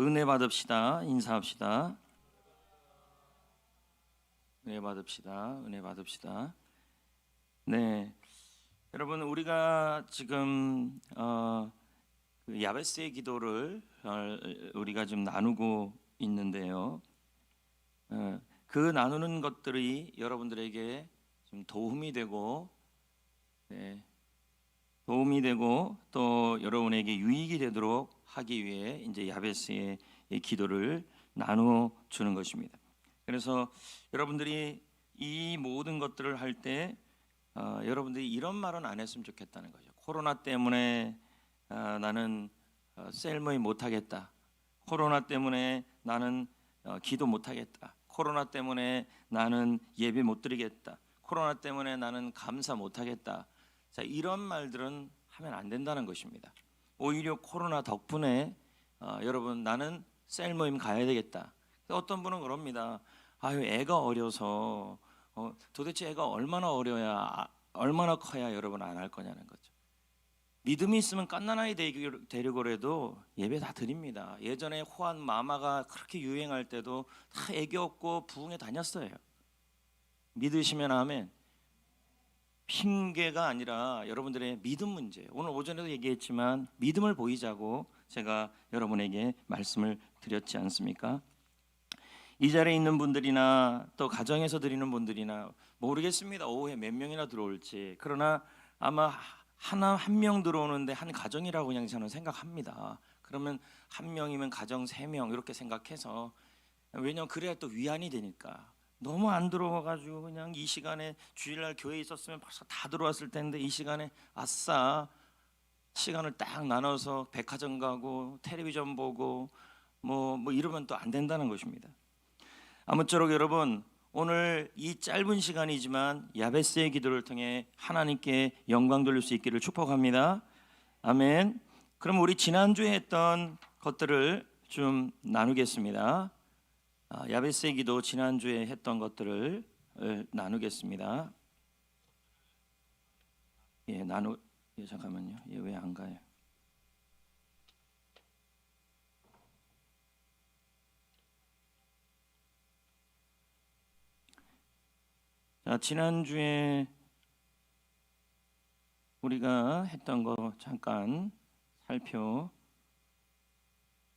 은혜 받읍시다. 인사합시다. 은혜 받읍시다. 은혜 받읍시다. 네, 여러분 우리가 지금 그 야베스의 기도를 우리가 좀 나누고 있는데요. 그 나누는 것들이 여러분들에게 좀 도움이 되고, 도움이 되고 또 여러분에게 유익이 되도록 하기 위해 이제 야베스의 기도를 나누어 주는 것입니다. 그래서 여러분들이 이 모든 것들을 할 때 여러분들이 이런 말은 안 했으면 좋겠다는 거죠. 코로나 때문에 나는 셀 모임 못 하겠다. 코로나 때문에 나는 기도 못 하겠다. 코로나 때문에 나는 예배 못 드리겠다. 코로나 때문에 나는 감사 못 하겠다. 자, 이런 말들은 하면 안 된다는 것입니다. 오히려 코로나 덕분에 여러분 나는 셀 모임 가야 되겠다. 어떤 분은 그럽니다. 아유, 애가 어려서 도대체 애가 얼마나 어려야 얼마나 커야 여러분 안 할 거냐는 거죠. 믿음이 있으면 갓난아이 데리고라도 예배 다 드립니다. 예전에 호환 마마가 그렇게 유행할 때도 다 애기 없고 부흥회 다녔어요. 믿으시면 아멘. 핑계가 아니라 여러분들의 믿음 문제예요. 오늘 오전에도 얘기했지만 믿음을 보이자고 제가 여러분에게 말씀을 드렸지 않습니까? 이 자리에 있는 분들이나 또 가정에서 드리는 분들이나 모르겠습니다. 오후에 몇 명이나 들어올지. 그러나 아마 한 명 들어오는데 한 가정이라고 그냥 저는 생각합니다. 그러면 한 명이면 가정 3명 이렇게 생각해서, 왜냐면 그래야 또 위안이 되니까. 너무 안 들어와가지고 그냥 이 시간에 주일날 교회에 있었으면 벌써 다 들어왔을 텐데 이 시간에 아싸 시간을 딱 나눠서 백화점 가고 텔레비전 보고 뭐 이러면 또 안 된다는 것입니다. 아무쪼록 여러분 오늘 이 짧은 시간이지만 야베스의 기도를 통해 하나님께 영광 돌릴 수 있기를 축복합니다. 아멘. 그럼 우리 지난주에 했던 것들을 좀 나누겠습니다. 야베스의 기도 지난주에 했던 것들을 나누겠습니다. 잠깐만요. 왜 안 가요? 자, 지난주에 우리가 했던 거 잠깐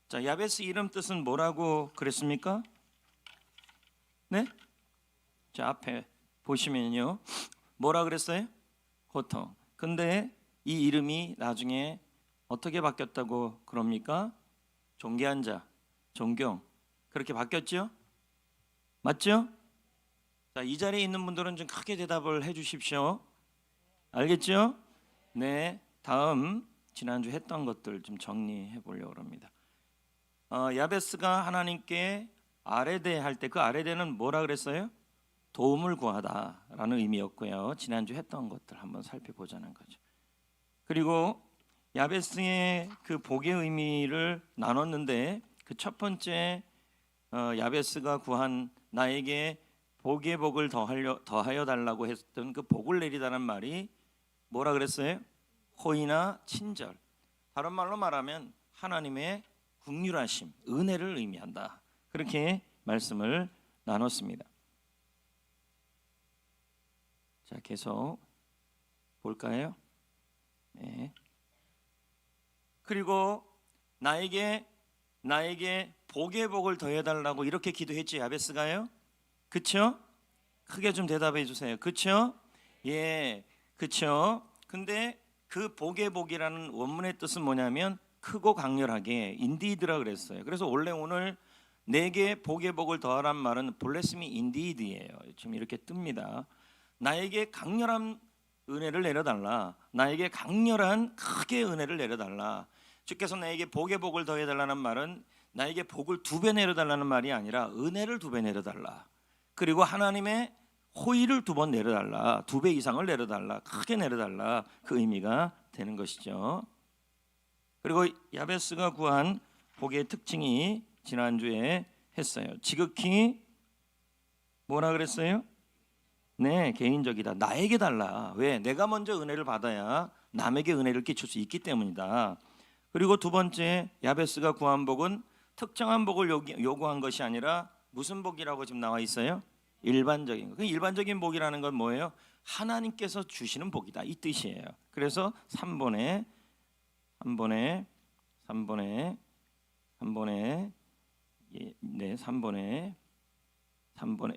자, 야베스 이름 뜻은 뭐라고 그랬습니까? 네? 자, 앞에 보시면요. 뭐라 그랬어요? 고통. 근데 이 이름이 나중에 어떻게 바뀌었다고 그럽니까? 존귀한 자, 존경. 그렇게 바뀌었죠? 맞죠? 자, 이 자리에 있는 분들은 좀 크게 대답을 해 주십시오. 알겠죠? 네. 다음 지난주 했던 것들 좀 정리해 보려고 합니다. 야베스가 하나님께 아레데 할 때 그 아레데는 뭐라 그랬어요? 도움을 구하다라는 의미였고요. 지난주 했던 것들 한번 살펴보자는 거죠. 그리고 야베스의 그 복의 의미를 나눴는데 그 첫 번째 야베스가 구한 나에게 복의 복을 더하여 달라고 했던 그 복을 내리다는 말이 뭐라 그랬어요? 호의나 친절. 다른 말로 말하면 하나님의 긍휼하심, 은혜를 의미한다. 그렇게 말씀을 나눴습니다. 자, 계속 볼까요? 네. 그리고 나에게 복의 복을 더해달라고 이렇게 기도했지 야베스가요? 그쵸? 크게 좀 대답해 주세요. 그쵸? 예, 그쵸? 근데 그 복의 복이라는 원문의 뜻은 뭐냐면 크고 강렬하게 인디드라 그랬어요. 그래서 원래 오늘 내게 복의 복을 더하란 말은 bless me indeed예요. 지금 이렇게 뜹니다. 나에게 강렬한 은혜를 내려달라. 나에게 강렬한 크게 은혜를 내려달라. 주께서 나에게 복의 복을 더해달라는 말은 나에게 복을 2배 내려달라는 말이 아니라 은혜를 2배 내려달라. 그리고 하나님의 호의를 2번 내려달라. 2배 이상을 내려달라. 크게 내려달라. 그 의미가 되는 것이죠. 그리고 야베스가 구한 복의 특징이 지난주에 했어요. 지극히 뭐라 그랬어요? 네, 개인적이다. 나에게 달라. 왜? 내가 먼저 은혜를 받아야 남에게 은혜를 끼칠 수 있기 때문이다. 그리고 두 번째 야베스가 구한 복은 특정한 복을 요구한 것이 아니라 무슨 복이라고 지금 나와 있어요? 일반적인 거. 그 일반적인 복이라는 건 뭐예요? 하나님께서 주시는 복이다 이 뜻이에요. 그래서 3번에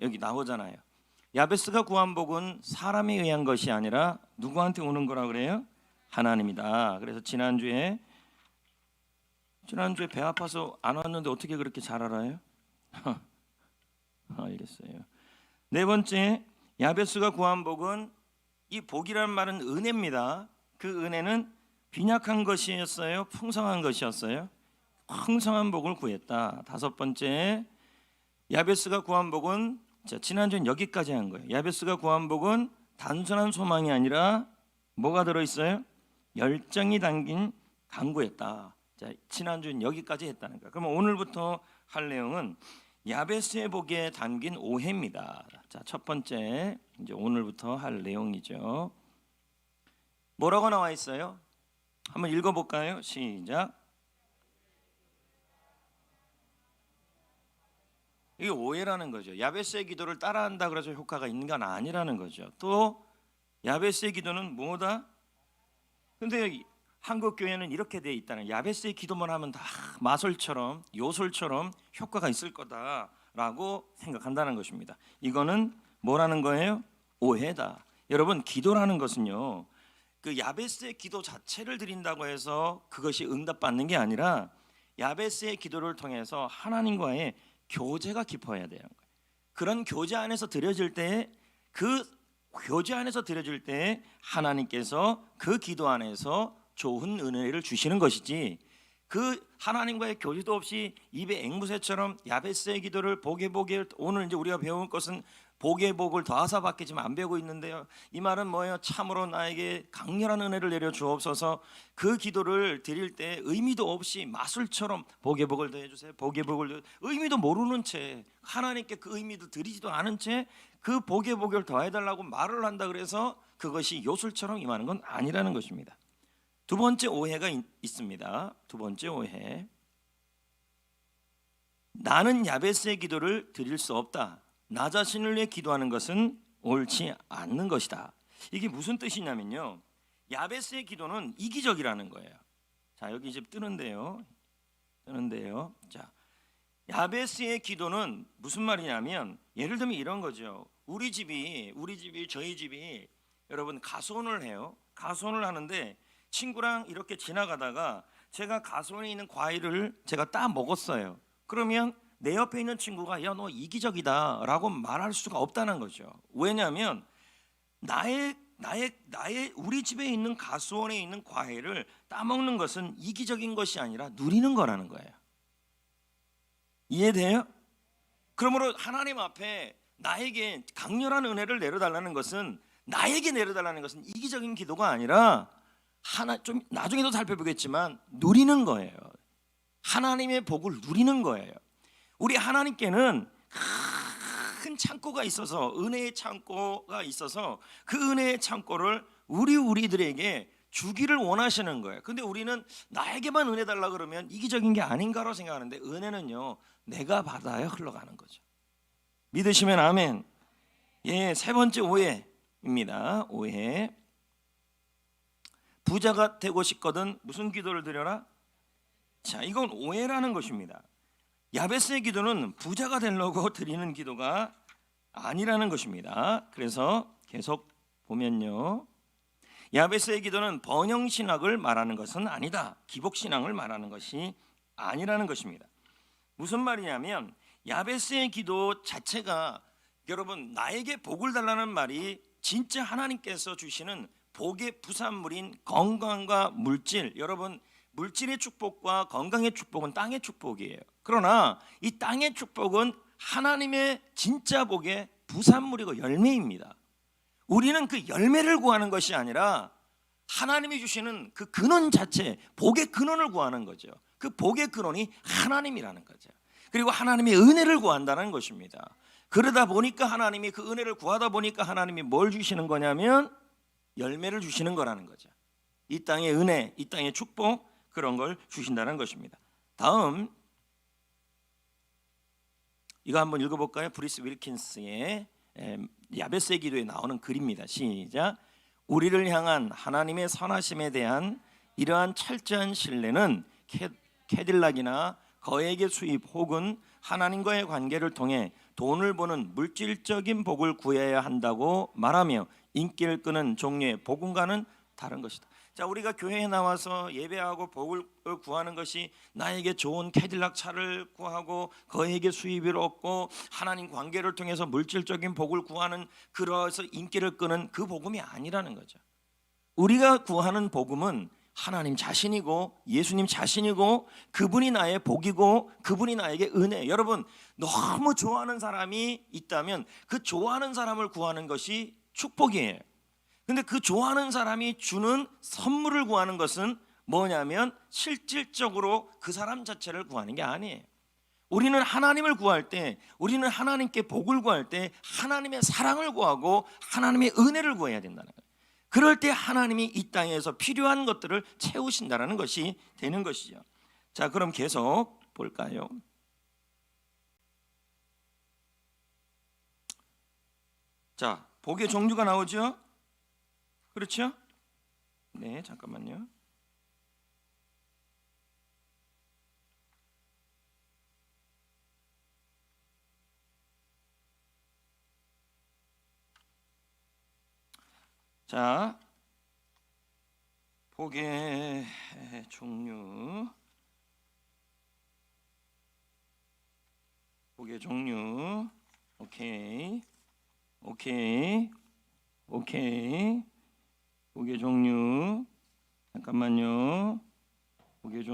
여기 나오잖아요. 야베스가 구한 복은 사람에 의한 것이 아니라 누구한테 오는 거라 그래요? 하나님이다. 그래서 지난주에 배 아파서 안 왔는데 어떻게 그렇게 잘 알아요? 알겠어요. 네 번째, 야베스가 구한 복은, 이 복이라는 말은 은혜입니다. 그 은혜는 빈약한 것이었어요? 풍성한 것이었어요? 풍성한 복을 구했다. 다섯 번째, 야베스가 구한 복은, 지난주엔 여기까지 한 거예요. 야베스가 구한 복은 단순한 소망이 아니라 뭐가 들어있어요? 열정이 담긴 간구였다. 지난주엔 여기까지 했다는 거예요. 그러면 오늘부터 할 내용은 야베스의 복에 담긴 오해입니다. 첫 번째, 이제 오늘부터 할 내용이죠. 뭐라고 나와 있어요? 한번 읽어볼까요? 시작. 이게 오해라는 거죠. 야베스의 기도를 따라한다 그래서 효과가 있는 건 아니라는 거죠. 또 야베스의 기도는 뭐다? 근데 한국 교회는 이렇게 돼 있다는, 야베스의 기도만 하면 다 마술처럼 요술처럼 효과가 있을 거다라고 생각한다는 것입니다. 이거는 뭐라는 거예요? 오해다. 여러분, 기도라는 것은요, 그 야베스의 기도 자체를 드린다고 해서 그것이 응답받는 게 아니라 야베스의 기도를 통해서 하나님과의 교제가 깊어야 되는 거예요. 그런 교제 안에서 드려질 때, 하나님께서 그 기도 안에서 좋은 은혜를 주시는 것이지, 그 하나님과의 교제도 없이 입에 앵무새처럼 야베스의 기도를 복의 오늘 이제 우리가 배울 것은 복의 복을 더하사 받게 지금 안 배우고 있는데요. 이 말은 뭐예요? 참으로 나에게 강렬한 은혜를 내려 주옵소서. 그 기도를 드릴 때 의미도 없이 마술처럼 복의 복을 더해 주세요. 복의 복을 의미도 모르는 채, 하나님께 그 의미도 드리지도 않은 채 그 복의 복을 더해 달라고 말을 한다 그래서 그것이 요술처럼 임하는 건 아니라는 것입니다. 두 번째 오해가 있습니다. 두 번째 오해. 나는 야베스의 기도를 드릴 수 없다. 나 자신을 위해 기도하는 것은 옳지 않는 것이다. 이게 무슨 뜻이냐면요, 야베스의 기도는 이기적이라는 거예요. 자, 여기 이제 뜨는데요. 자, 야베스의 기도는 무슨 말이냐면, 예를 들면 이런 거죠. 우리 집이 저희 집이 여러분 가수원을 해요. 가수원을 하는데 친구랑 이렇게 지나가다가 제가 가수원에 있는 과일을 제가 따 먹었어요. 그러면 내 옆에 있는 친구가 야, 너 이기적이다 라고 말할 수가 없다는 거죠. 왜냐하면 우리 집에 있는 가수원에 있는 과일을 따먹는 것은 이기적인 것이 아니라 누리는 거라는 거예요. 이해돼요? 그러므로 하나님 앞에 나에게 강렬한 은혜를 내려달라는 것은, 나에게 내려달라는 것은 이기적인 기도가 아니라 좀 나중에도 살펴보겠지만 누리는 거예요. 하나님의 복을 누리는 거예요. 우리 하나님께는 큰 창고가 있어서, 은혜의 창고가 있어서 그 은혜의 창고를 우리들에게 주기를 원하시는 거예요. 근데 우리는 나에게만 은혜 달라 그러면 이기적인 게 아닌가로 생각하는데, 은혜는요 내가 받아야 흘러가는 거죠. 믿으시면 아멘. 예, 세 번째 오해입니다. 오해. 부자가 되고 싶거든 무슨 기도를 드려라? 자, 이건 오해라는 것입니다. 야베스의 기도는 부자가 되려고 드리는 기도가 아니라는 것입니다. 그래서 계속 보면요, 야베스의 기도는 번영신학을 말하는 것은 아니다. 기복신앙을 말하는 것이 아니라는 것입니다. 무슨 말이냐면, 야베스의 기도 자체가, 여러분, 나에게 복을 달라는 말이 진짜 하나님께서 주시는 복의 부산물인 건강과 물질, 여러분, 물질의 축복과 건강의 축복은 땅의 축복이에요. 그러나 이 땅의 축복은 하나님의 진짜 복의 부산물이고 열매입니다. 우리는 그 열매를 구하는 것이 아니라 하나님이 주시는 그 근원 자체, 복의 근원을 구하는 거죠. 그 복의 근원이 하나님이라는 거죠. 그리고 하나님의 은혜를 구한다는 것입니다. 그러다 보니까 하나님이, 그 은혜를 구하다 보니까 하나님이 뭘 주시는 거냐면 열매를 주시는 거라는 거죠. 이 땅의 은혜, 이 땅의 축복, 그런 걸 주신다는 것입니다. 다음, 이거 한번 읽어볼까요? 브리스 윌킨스의 야베스의 기도에 나오는 글입니다. 시작. 우리를 향한 하나님의 선하심에 대한 이러한 철저한 신뢰는 캐딜락이나 거액의 수입 혹은 하나님과의 관계를 통해 돈을 버는 물질적인 복을 구해야 한다고 말하며 인기를 끄는 종류의 복음과는 다른 것이다. 자, 우리가 교회에 나와서 예배하고 복을 구하는 것이 나에게 좋은 캐딜락 차를 구하고 거액의 수입을 얻고 하나님 관계를 통해서 물질적인 복을 구하는, 그러해서 인기를 끄는 그 복음이 아니라는 거죠. 우리가 구하는 복음은 하나님 자신이고 예수님 자신이고 그분이 나의 복이고 그분이 나에게 은혜. 여러분, 너무 좋아하는 사람이 있다면 그 좋아하는 사람을 구하는 것이 축복이에요. 근데 그 좋아하는 사람이 주는 선물을 구하는 것은 뭐냐면 실질적으로 그 사람 자체를 구하는 게 아니에요. 우리는 하나님을 구할 때, 우리는 하나님께 복을 구할 때 하나님의 사랑을 구하고 하나님의 은혜를 구해야 된다는 거예요. 그럴 때 하나님이 이 땅에서 필요한 것들을 채우신다는 것이 되는 것이죠. 자, 그럼 계속 볼까요? 자, 복의 종류가 나오죠? 그렇죠? 네, 잠깐만요. 자, 복의 종류. 복의 종류. 오케이. 복의 종류. 잠깐만요. 복의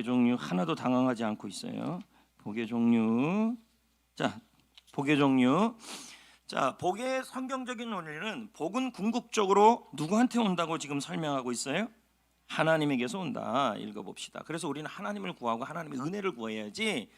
종류 하나도 당황하지 않고 있어요. 복의 종류. 자, 복의 종류. 자, 복의 성경적인 원리는 복은 궁극적으로 누구한테 온다고 지금 설명하고 있어요? 하나님에게서 온다. 읽어봅시다. 그래서 우리는 하나님을 구하고 하나님의 은혜를 구해야지.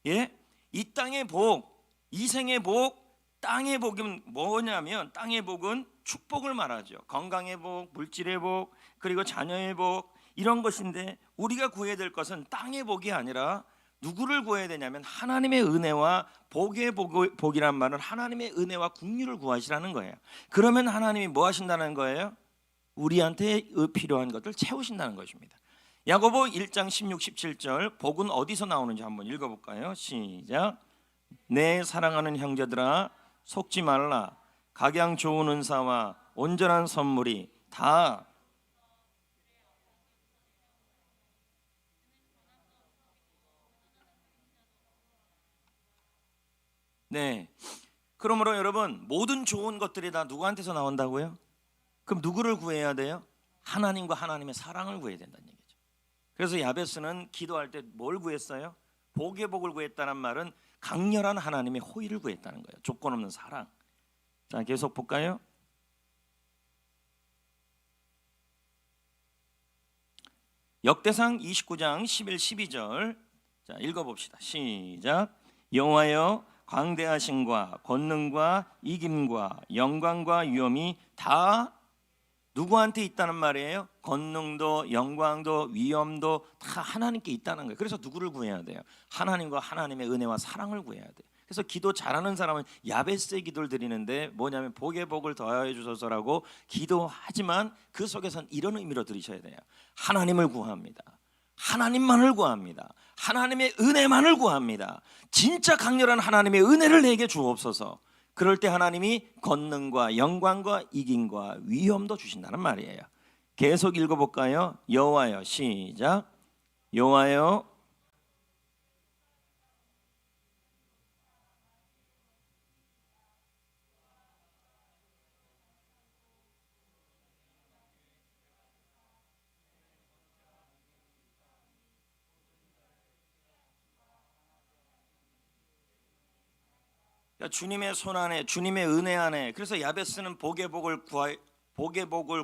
예? 이 땅의 복, 이 생의 복, 땅의 복은 뭐냐면 땅의 복은 축복을 말하죠. 건강의 복, 물질의 복, 그리고 자녀의 복, 이런 것인데 우리가 구해야 될 것은 땅의 복이 아니라 누구를 구해야 되냐면 하나님의 은혜와 복의 복이란 말은 하나님의 은혜와 긍휼을 구하시라는 거예요. 그러면 하나님이 뭐 하신다는 거예요? 우리한테 필요한 것들 채우신다는 것입니다. 야고보 1장 16, 17절 복은 어디서 나오는지 한번 읽어볼까요? 시작. 내 사랑하는 형제들아 속지 말라. 각양 좋은 은사와 온전한 선물이 다 네. 그러므로 여러분, 모든 좋은 것들이 다 누구한테서 나온다고요? 그럼 누구를 구해야 돼요? 하나님과 하나님의 사랑을 구해야 된다는 얘기죠. 그래서 야베스는 기도할 때 뭘 구했어요? 복의 복을 구했다는 말은 강렬한 하나님의 호의를 구했다는 거예요. 조건 없는 사랑. 자, 계속 볼까요? 역대상 29장 11, 12절. 자, 읽어봅시다. 시작. 여호와여 광대하심과 권능과 이김과 영광과 위엄이 다 누구한테 있다는 말이에요? 권능도 영광도 위엄도 다 하나님께 있다는 거예요. 그래서 누구를 구해야 돼요? 하나님과 하나님의 은혜와 사랑을 구해야 돼요. 그래서 기도 잘하는 사람은 야베스의 기도를 드리는데 뭐냐면 복의 복을 더하여 주소서라고 기도하지만 그 속에서는 이런 의미로 들으셔야 돼요. 하나님을 구합니다. 하나님만을 구합니다. 하나님의 은혜만을 구합니다. 진짜 강렬한 하나님의 은혜를 내게 주옵소서. 그럴 때 하나님이 권능과 영광과 이김과 위엄도 주신다는 말이에요. 계속 읽어볼까요? 여호와여 시작. 여호와여 주님의 손 안에 주님의 은혜 안에. 그래서 야베스는 복의 복을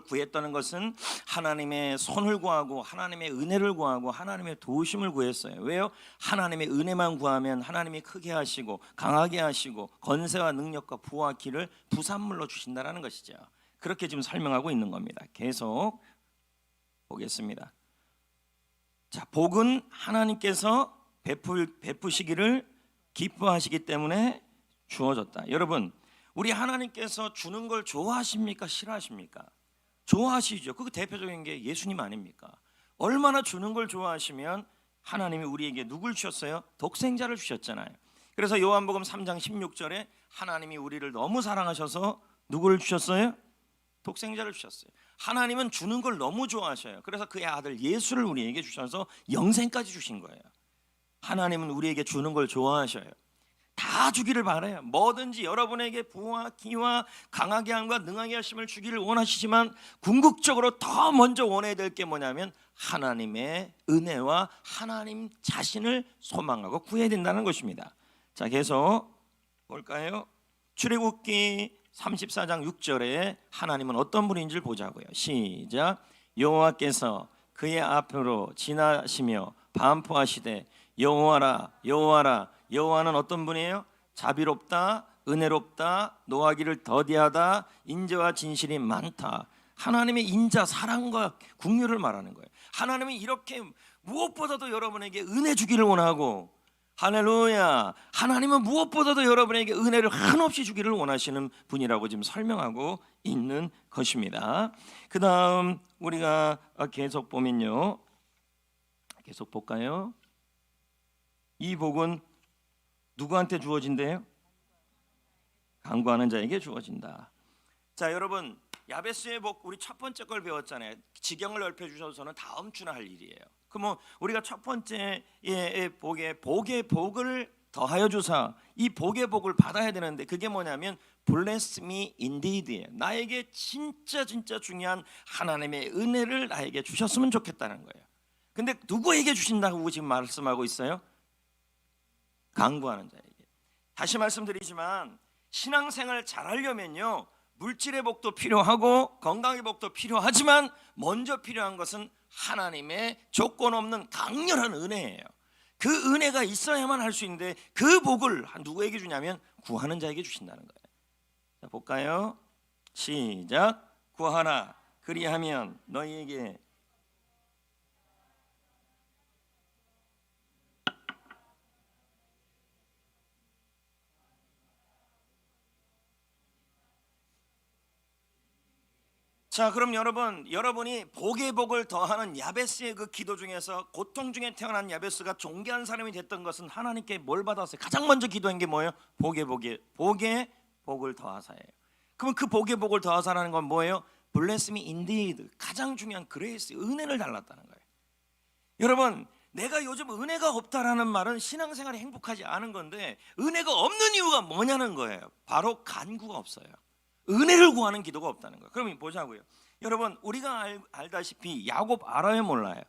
구했다는 것은 하나님의 손을 구하고 하나님의 은혜를 구하고 하나님의 도우심을 구했어요. 왜요? 하나님의 은혜만 구하면 하나님이 크게 하시고 강하게 하시고 권세와 능력과 부와 기를 부산물로 주신다는 것이죠. 그렇게 지금 설명하고 있는 겁니다. 계속 보겠습니다. 자, 복은 하나님께서 베푸시기를 기뻐하시기 때문에 주어졌다. 여러분, 우리 하나님께서 주는 걸 좋아하십니까? 싫어하십니까? 좋아하시죠. 그 대표적인 게 예수님 아닙니까? 얼마나 주는 걸 좋아하시면 하나님이 우리에게 누굴 주셨어요? 독생자를 주셨잖아요. 그래서 요한복음 3장 16절에 하나님이 우리를 너무 사랑하셔서 누구를 주셨어요? 독생자를 주셨어요. 하나님은 주는 걸 너무 좋아하셔요. 그래서 그의 아들 예수를 우리에게 주셔서 영생까지 주신 거예요. 하나님은 우리에게 주는 걸 좋아하셔요. 다 주기를 바라요. 뭐든지 여러분에게 부와 기와 강하게 함과 능하게 하심을 주기를 원하시지만 궁극적으로 더 먼저 원해야 될 게 뭐냐면 하나님의 은혜와 하나님 자신을 소망하고 구해야 된다는 것입니다. 자, 계속 볼까요? 출애굽기 34장 6절에 하나님은 어떤 분인지를 보자고요. 시작. 여호와께서 그의 앞으로 지나시며 반포하시되 여호와라 여호와라. 여호와는 어떤 분이에요? 자비롭다, 은혜롭다, 노하기를 더디하다, 인자와 진실이 많다. 하나님의 인자, 사랑과 긍휼을 말하는 거예요. 하나님이 이렇게 무엇보다도 여러분에게 은혜 주기를 원하고, 할렐루야, 하나님은 무엇보다도 여러분에게 은혜를 한없이 주기를 원하시는 분이라고 지금 설명하고 있는 것입니다. 그 다음 우리가 계속 보면요, 계속 볼까요? 이 복은 누구한테 주어진대요? 간구하는 자에게 주어진다. 자, 여러분, 야베스의 복, 우리 첫 번째 걸 배웠잖아요. 지경을 넓혀 주셔서는 다음 주나 할 일이에요. 그러면 우리가 첫 번째 복의 복을 더하여 주사, 이 복의 복을 받아야 되는데 그게 뭐냐면 bless me indeed예요. 나에게 진짜 중요한 하나님의 은혜를 나에게 주셨으면 좋겠다는 거예요. 근데 누구에게 주신다고 지금 말씀하고 있어요? 간구하는 자에게. 다시 말씀드리지만 신앙생활 잘하려면요, 물질의 복도 필요하고 건강의 복도 필요하지만 먼저 필요한 것은 하나님의 조건 없는 강렬한 은혜예요. 그 은혜가 있어야만 할 수 있는데 그 복을 누구에게 주냐면 구하는 자에게 주신다는 거예요. 자, 볼까요? 시작. 구하라 그리하면 너희에게. 자, 그럼 여러분이 복의 복을 더하는 야베스의 그 기도 중에서 고통 중에 태어난 야베스가 존귀한 사람이 됐던 것은 하나님께 뭘 받았어요? 가장 먼저 기도한 게 뭐예요? 복의 복을 더하사예요. 그럼 그 복의 복을 더하사라는 건 뭐예요? Bless me indeed. 가장 중요한 그레이스, 은혜를 달랐다는 거예요. 여러분, 내가 요즘 은혜가 없다라는 말은 신앙생활이 행복하지 않은 건데, 은혜가 없는 이유가 뭐냐는 거예요. 바로 간구가 없어요. 은혜를 구하는 기도가 없다는 거예요. 그럼 보자고요. 여러분, 우리가 알다시피 야곱 알아요, 몰라요?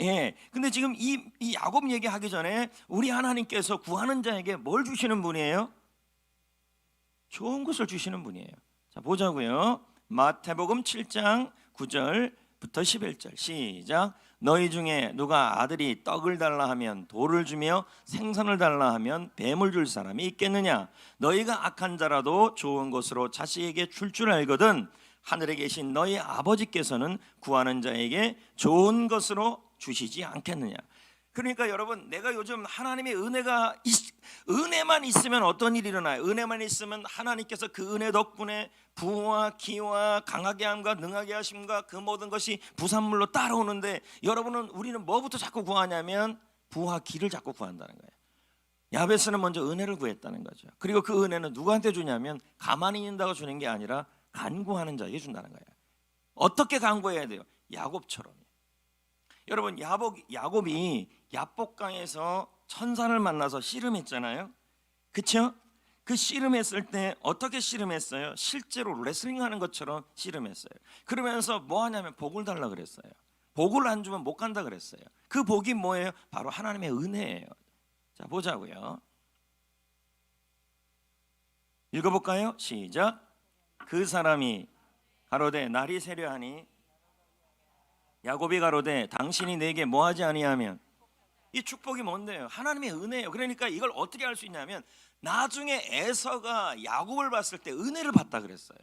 예. 근데 지금 이 야곱 얘기하기 전에 우리 하나님께서 구하는 자에게 뭘 주시는 분이에요? 좋은 것을 주시는 분이에요. 자, 보자고요. 마태복음 7장 9절부터 11절 시작. 너희 중에 누가 아들이 떡을 달라 하면 돌을 주며 생선을 달라 하면 뱀을 줄 사람이 있겠느냐? 너희가 악한 자라도 좋은 것으로 자식에게 줄 알거든 하늘에 계신 너희 아버지께서는 구하는 자에게 좋은 것으로 주시지 않겠느냐? 그러니까 여러분, 내가 요즘 하나님의 은혜만 있으면 어떤 일이 일어나요? 은혜만 있으면 하나님께서 그 은혜 덕분에 부와 기와 강하게 함과 능하게 하심과 그 모든 것이 부산물로 따라오는데, 우리는 뭐부터 자꾸 구하냐면 부와 기를 자꾸 구한다는 거예요. 야베스는 먼저 은혜를 구했다는 거죠. 그리고 그 은혜는 누구한테 주냐면 가만히 있는다고 주는 게 아니라 간구하는 자에게 준다는 거예요. 어떻게 간구해야 돼요? 야곱처럼. 여러분, 야곱이 야복강에서 천사를 만나서 씨름했잖아요. 그렇죠? 그 씨름했을 때 어떻게 씨름했어요? 실제로 레슬링하는 것처럼 씨름했어요. 그러면서 뭐 하냐면 복을 달라 그랬어요. 복을 안 주면 못 간다 그랬어요. 그 복이 뭐예요? 바로 하나님의 은혜예요. 자, 보자고요. 읽어볼까요? 시작. 그 사람이 가로되 날이 새려하니 야곱이 가로되 당신이 내게 뭐하지 아니하면. 이 축복이 뭔데요? 하나님의 은혜예요. 그러니까 이걸 어떻게 알 수 있냐면 나중에 에서가 야곱을 봤을 때 은혜를 받다 그랬어요.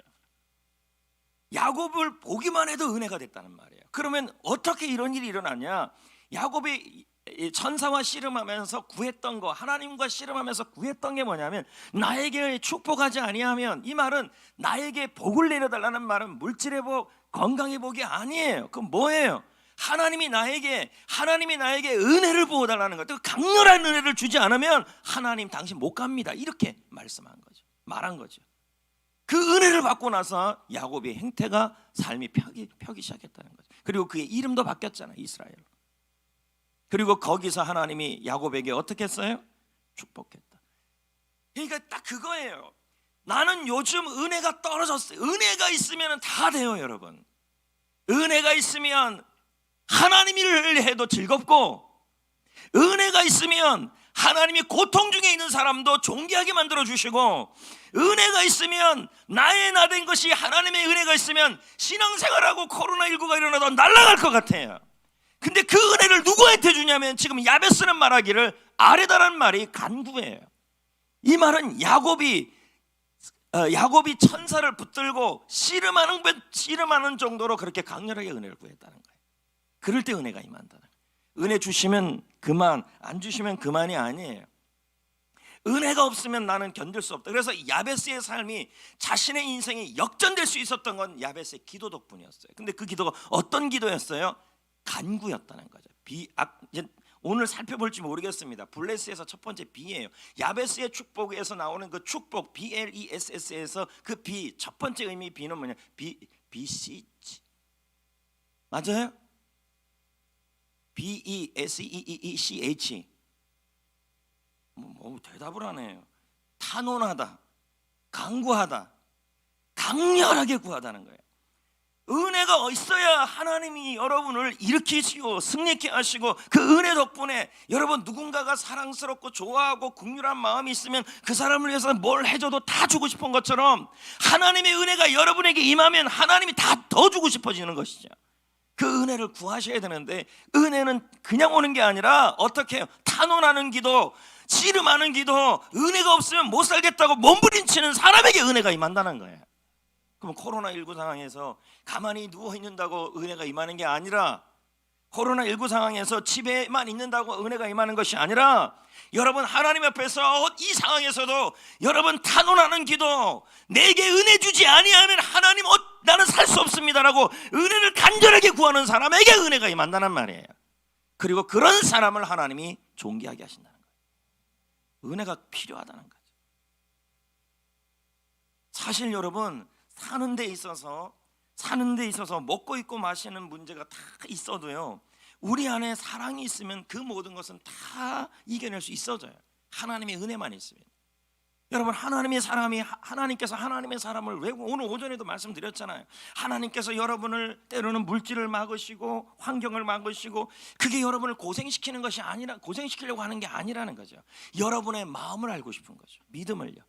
야곱을 보기만 해도 은혜가 됐다는 말이에요. 그러면 어떻게 이런 일이 일어났냐? 야곱이 이 천사와 씨름하면서 구했던 거, 하나님과 씨름하면서 구했던 게 뭐냐면 나에게 축복하지 아니하면, 이 말은 나에게 복을 내려달라는 말은 물질의 복, 건강의 복이 아니에요. 그럼 뭐예요? 하나님이 나에게 은혜를 부어달라는 것. 강렬한 은혜를 주지 않으면 하나님 당신 못 갑니다, 이렇게 말씀한 거죠. 말한 거죠. 그 은혜를 받고 나서 야곱의 행태가, 삶이 펴기 시작했다는 거죠. 그리고 그의 이름도 바뀌었잖아요, 이스라엘. 그리고 거기서 하나님이 야곱에게 어떻게 했어요? 축복했다. 그러니까 딱 그거예요. 나는 요즘 은혜가 떨어졌어요. 은혜가 있으면 다 돼요, 여러분. 은혜가 있으면 하나님이 일을 해도 즐겁고, 은혜가 있으면 하나님이 고통 중에 있는 사람도 존귀하게 만들어 주시고, 은혜가 있으면 나의 나된 것이, 하나님의 은혜가 있으면 신앙생활하고 코로나19가 일어나도 날아갈 것 같아요. 근데 그 은혜를 누구한테 주냐면, 지금 야베스는 말하기를 아뢰다라는 말이 간구예요. 이 말은 야곱이 천사를 붙들고 씨름하는 정도로 그렇게 강렬하게 은혜를 구했다는 거예요. 그럴 때 은혜가 임한다는 거예요. 은혜 주시면 그만, 안 주시면 그만이 아니에요. 은혜가 없으면 나는 견딜 수 없다. 그래서 야베스의 삶이, 자신의 인생이 역전될 수 있었던 건 야베스의 기도 덕분이었어요. 근데 그 기도가 어떤 기도였어요? 간구였다는 거죠. 오늘 살펴볼지 모르겠습니다. 블레스에서 첫 번째 비예요. 야베스의 축복에서 나오는 그 축복, BLESS에서 그 비, 첫 번째 의미 비는 뭐냐? 비시치, 맞아요? BESEECH. 대답을 하네요. 탄원하다, 간구하다, 강렬하게 구하다는 거예요. 은혜가 있어야 하나님이 여러분을 일으키시고 승리케 하시고, 그 은혜 덕분에 여러분 누군가가 사랑스럽고 좋아하고 긍휼한 마음이 있으면 그 사람을 위해서 뭘 해줘도 다 주고 싶은 것처럼, 하나님의 은혜가 여러분에게 임하면 하나님이 다 더 주고 싶어지는 것이죠. 그 은혜를 구하셔야 되는데, 은혜는 그냥 오는 게 아니라 어떻게 해요? 탄원하는 기도, 씨름하는 기도. 은혜가 없으면 못 살겠다고 몸부림치는 사람에게 은혜가 임한다는 거예요. 그럼 코로나19 상황에서 가만히 누워있는다고 은혜가 임하는 게 아니라, 코로나19 상황에서 집에만 있는다고 은혜가 임하는 것이 아니라, 여러분 하나님 앞에서 이 상황에서도 여러분 탄원하는 기도, 내게 은혜 주지 아니하면 하나님 나는 살 수 없습니다라고 은혜를 간절하게 구하는 사람에게 은혜가 임한다는 말이에요. 그리고 그런 사람을 하나님이 존귀하게 하신다는 거예요. 은혜가 필요하다는 거죠. 사실 여러분, 사는 데 있어서 먹고 입고 마시는 문제가 다 있어도요, 우리 안에 사랑이 있으면 그 모든 것은 다 이겨낼 수 있어져요. 하나님의 은혜만 있으면. 여러분, 하나님께서 하나님의 사람을 왜, 오늘 오전에도 말씀드렸잖아요. 하나님께서 여러분을 때로는 물질을 막으시고 환경을 막으시고, 그게 여러분을 고생시키는 것이 아니라, 고생시키려고 하는 게 아니라는 거죠. 여러분의 마음을 알고 싶은 거죠. 믿음을요.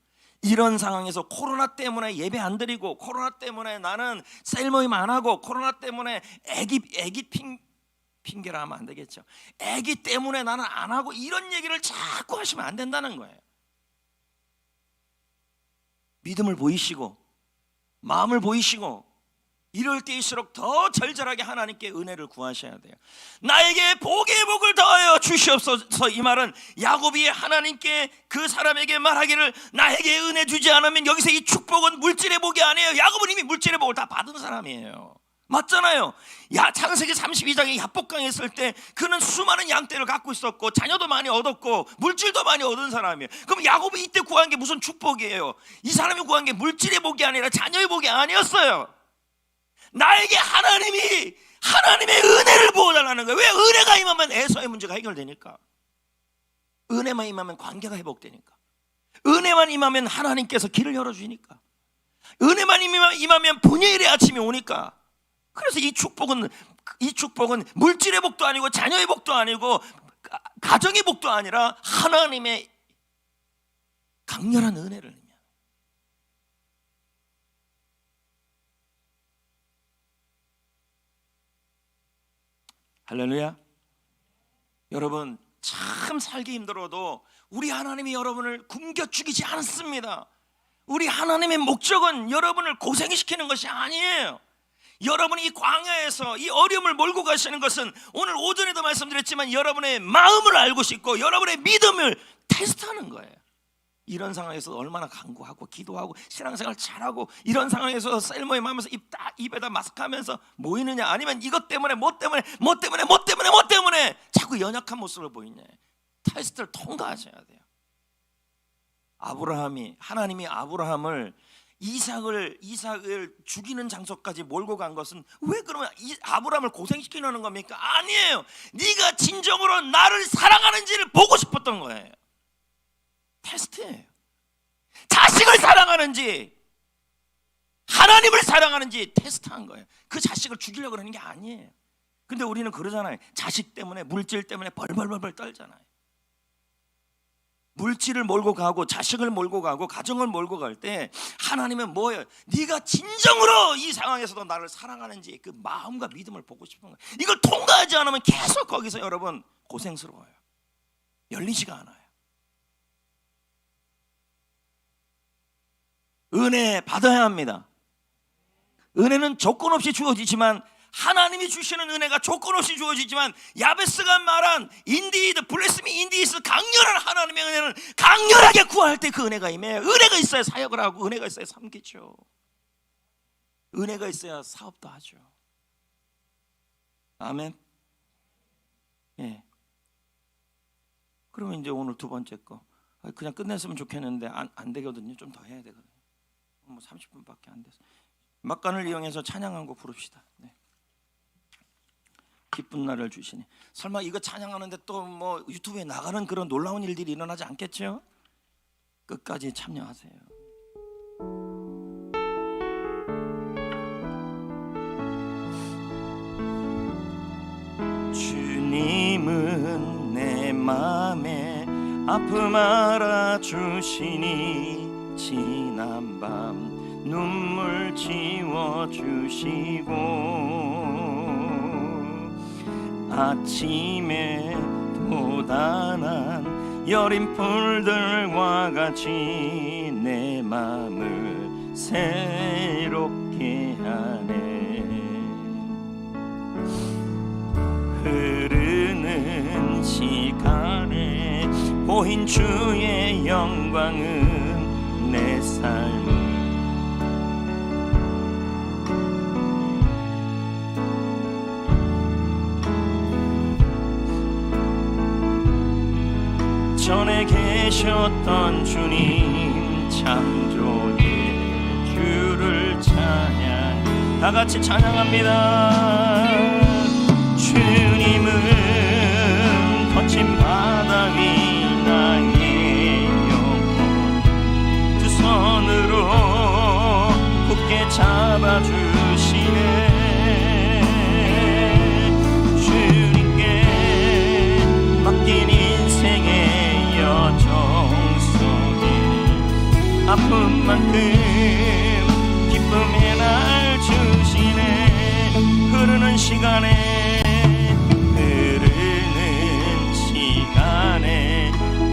이런 상황에서 코로나 때문에 예배 안 드리고, 코로나 때문에 나는 셀 모임 안 하고, 코로나 때문에 애기 핑계라 하면 안 되겠죠. 애기 때문에 나는 안 하고, 이런 얘기를 자꾸 하시면 안 된다는 거예요. 믿음을 보이시고 마음을 보이시고, 이럴 때일수록 더 절절하게 하나님께 은혜를 구하셔야 돼요. 나에게 복의 복을 더하여 주시옵소서. 이 말은 야곱이 하나님께, 그 사람에게 말하기를, 나에게 은혜 주지 않으면, 여기서 이 축복은 물질의 복이 아니에요. 야곱은 이미 물질의 복을 다 받은 사람이에요. 맞잖아요. 창세기 32장에 야복강에 있을 때 그는 수많은 양떼를 갖고 있었고, 자녀도 많이 얻었고, 물질도 많이 얻은 사람이에요. 그럼 야곱이 이때 구한 게 무슨 축복이에요? 이 사람이 구한 게 물질의 복이 아니라 자녀의 복이 아니었어요. 나에게 하나님의 은혜를 부어달라는 거예요. 왜? 은혜가 임하면 에서의 문제가 해결되니까. 은혜만 임하면 관계가 회복되니까. 은혜만 임하면 하나님께서 길을 열어주니까. 은혜만 임하면 분야일의 아침이 오니까. 그래서 이 축복은 물질의 복도 아니고, 자녀의 복도 아니고, 가정의 복도 아니라 하나님의 강렬한 은혜를. 할렐루야. 여러분, 참 살기 힘들어도 우리 하나님이 여러분을 굶겨 죽이지 않습니다. 우리 하나님의 목적은 여러분을 고생시키는 것이 아니에요. 여러분이 이 광야에서 이 어려움을 몰고 가시는 것은 오늘 오전에도 말씀드렸지만 여러분의 마음을 알고 싶고 여러분의 믿음을 테스트하는 거예요. 이런 상황에서 얼마나 간구하고 기도하고 신앙생활 잘하고 이런 상황에서 셀모에 하면서 입에다 마스크하면서 모이느냐, 아니면 이것 때문에 뭐 때문에 자꾸 연약한 모습을 보이냐. 테스트를 통과하셔야 돼요. 하나님이 아브라함을 이삭을 죽이는 장소까지 몰고 간 것은 왜 그러면 아브라함을 고생시키려는 겁니까? 아니에요. 네가 진정으로 나를 사랑하는지를 보고 싶었던 거예요. 테스트예요. 자식을 사랑하는지 하나님을 사랑하는지 테스트한 거예요. 그 자식을 죽이려고 하는 게 아니에요. 근데 우리는 그러잖아요. 자식 때문에, 물질 때문에 벌벌벌 떨잖아요. 물질을 몰고 가고 자식을 몰고 가고 가정을 몰고 갈 때 하나님은 뭐예요? 네가 진정으로 이 상황에서도 나를 사랑하는지 그 마음과 믿음을 보고 싶은 거예요. 이걸 통과하지 않으면 계속 거기서 여러분 고생스러워요. 열리지가 않아요. 은혜 받아야 합니다. 은혜는 조건 없이 주어지지만, 하나님이 주시는 은혜가 조건 없이 주어지지만, 야베스가 말한 인디드 블레스미 인디스, 강렬한 하나님의 은혜는 강렬하게 구할 때 그 은혜가 임해요. 은혜가 있어야 사역을 하고 은혜가 있어야 섬기죠. 은혜가 있어야 사업도 하죠. 아멘. 예. 그러면 이제 오늘 두 번째 거 그냥 끝냈으면 좋겠는데 안 되거든요. 좀 더 해야 되거든요. 뭐 30분밖에 안 돼서 막간을 이용해서 찬양 한 곡 부릅시다. 네. 기쁜 날을 주시니. 설마 이거 찬양하는데 또 뭐 유튜브에 나가는 그런 놀라운 일들이 일어나지 않겠죠? 끝까지 참여하세요. 주님은 내 맘에 아픔 알아주시니 지난 밤 눈물 지워주시고 아침에 돋아난 여린 풀들과 같이 내 맘을 새롭게 하네. 흐르는 시간에 보인 주의 영광은 내 삶을 전에 계셨던 주님 창조의 주를 찬양. 다 같이 찬양합니다. 주님은 거친 바다 위 나의 영혼 두 손으로 굳게 잡아주시네. 주님께 맡긴 인생의 여정 속에 아픈 만큼 기쁨의 날 주시네. 흐르는 시간에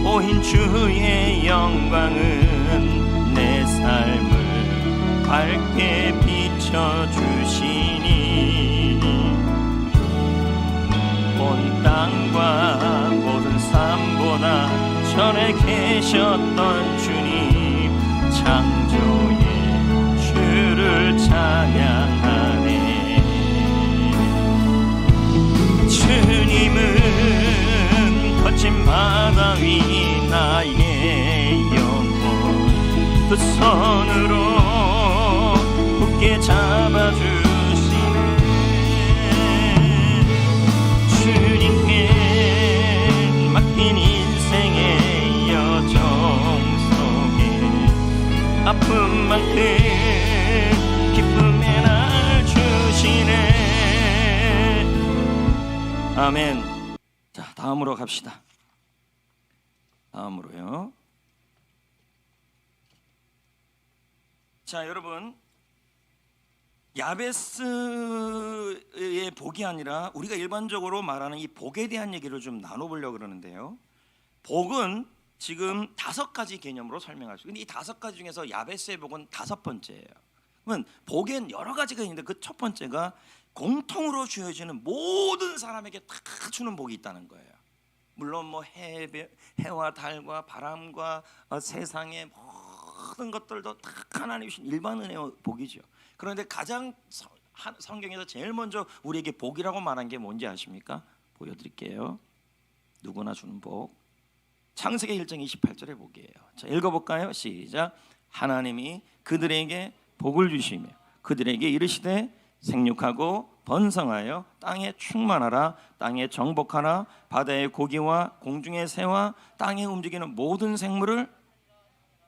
보인 주의 영광은 내 삶을 밝게 비춰주시니 온 땅과 모든 삶보다 전에 계셨던 주님 창조의 주를 찬양하네. 주님은 거친 바다 위 나의 영혼 두 손으로 굳게 잡아주시네. 주님께 맡긴 인생의 여정 속에 아픈 만큼 기쁨의 날 주시네. 아멘. 자, 다음으로 갑시다. 다음으로요. 자, 여러분, 야베스의 복이 아니라 우리가 일반적으로 말하는 이 복에 대한 얘기를 좀 나눠보려고 그러는데요. 복은 지금 5가지 개념으로 설명할 수 있어요. 근데 이 5가지 중에서 야베스의 복은 5번째예요. 그러면 복엔 여러 가지가 있는데 그 첫 번째가 공통으로 주어지는 모든 사람에게 다 주는 복이 있다는 거예요. 물론 뭐 해와 달과 바람과 세상의 모든 것들도 다 하나님이 주신 일반 은혜의 복이죠. 그런데 가장 성경에서 제일 먼저 우리에게 복이라고 말한 게 뭔지 아십니까? 보여드릴게요. 누구나 주는 복. 창세기 1장 28절의 복이에요. 자, 읽어볼까요? 시작. 하나님이 그들에게 복을 주시며 그들에게 이르시되 생육하고 번성하여 땅에 충만하라. 땅에 정복하라. 바다의 고기와 공중의 새와 땅에 움직이는 모든 생물을.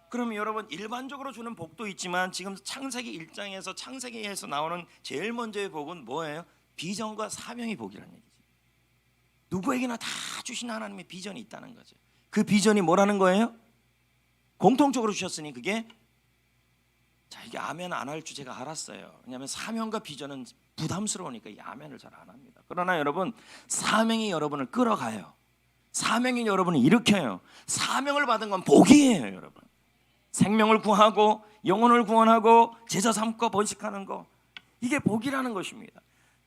그러면 여러분 일반적으로 주는 복도 있지만 지금 창세기 1장에서 창세기에서 나오는 제일 먼저의 복은 뭐예요? 비전과 사명의 복이라는 얘기죠. 누구에게나 다 주신 하나님의 비전이 있다는 거죠. 그 비전이 뭐라는 거예요? 공통적으로 주셨으니 그게, 자, 이게 아멘 안 할 줄 제가 알았어요. 왜냐하면 사명과 비전은 부담스러우니까 이 아멘을 잘 안 합니다. 그러나 여러분, 사명이 여러분을 끌어가요. 사명이 여러분을 일으켜요. 사명을 받은 건 복이에요. 여러분, 생명을 구하고 영혼을 구원하고 제자 삼고 번식하는 거, 이게 복이라는 것입니다.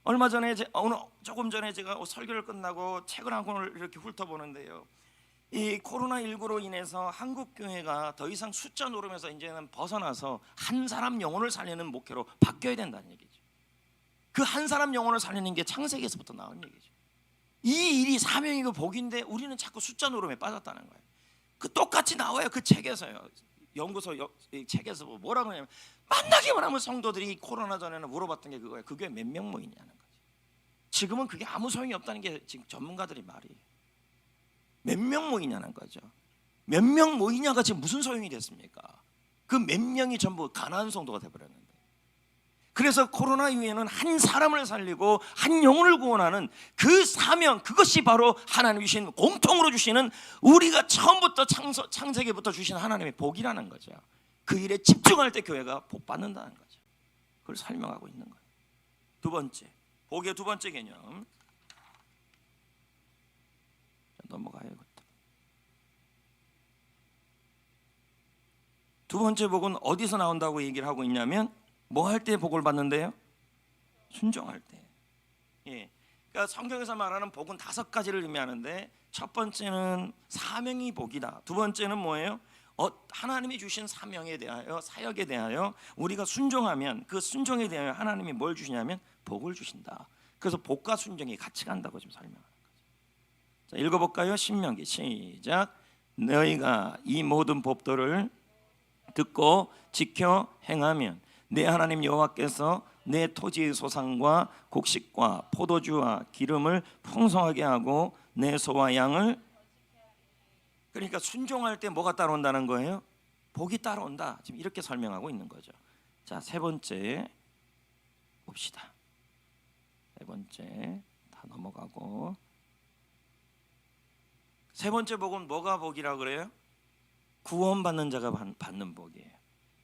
얼마 전에 오늘 조금 전에 제가 설교를 끝나고 책을 한 권을 이렇게 훑어보는데요, 이 코로나19로 인해서 한국 교회가 더 이상 숫자 노름에서 이제는 벗어나서 한 사람 영혼을 살리는 목회로 바뀌어야 된다는 얘기죠. 그 한 사람 영혼을 살리는 게 창세기에서부터 나온 얘기죠. 이 일이 사명이고 복인데 우리는 자꾸 숫자 노름에 빠졌다는 거예요. 그 똑같이 나와요. 그 책에서요. 연구소 책에서 뭐라고 하냐면, 만나기만 하면 성도들이 코로나 전에는 물어봤던 게 그거예요. 그 교회 몇 명 모이냐는 거죠. 지금은 그게 아무 소용이 없다는 게 지금 전문가들이 말이에요. 몇 명 모이냐는 거죠. 몇 명 모이냐가 지금 무슨 소용이 됐습니까? 그 몇 명이 전부 가나안 성도가 돼버렸는데. 그래서 코로나 이후에는 한 사람을 살리고 한 영혼을 구원하는 그 사명, 그것이 바로 하나님이 주신, 공통으로 주시는, 우리가 처음부터 창세기부터 주신 하나님의 복이라는 거죠. 그 일에 집중할 때 교회가 복 받는다는 거죠. 그걸 설명하고 있는 거예요. 두 번째, 복의 두 번째 개념 넘어가요. 두 번째 복은 어디서 나온다고 얘기를 하고 있냐면, 뭐 할 때 복을 받는데요? 순종할 때. 예. 그러니까 성경에서 말하는 복은 5가지를 의미하는데, 첫 번째는 사명이 복이다. 두 번째는 뭐예요? 하나님이 주신 사명에 대하여, 사역에 대하여 우리가 순종하면, 그 순종에 대하여 하나님이 뭘 주시냐면 복을 주신다. 그래서 복과 순종이 같이 간다고 지금 설명하는 거죠. 자, 읽어볼까요? 신명기 시작. 너희가 이 모든 법도를 듣고 지켜 행하면 내 하나님 여호와께서 내 토지의 소산과 곡식과 포도주와 기름을 풍성하게 하고 내 소와 양을. 그러니까 순종할 때 뭐가 따라온다는 거예요? 복이 따라온다. 지금 이렇게 설명하고 있는 거죠. 자, 세 번째 봅시다. 세 번째 다 넘어가고, 세 번째 복은 뭐가 복이라고 그래요? 구원받는 자가 받는 복이에요.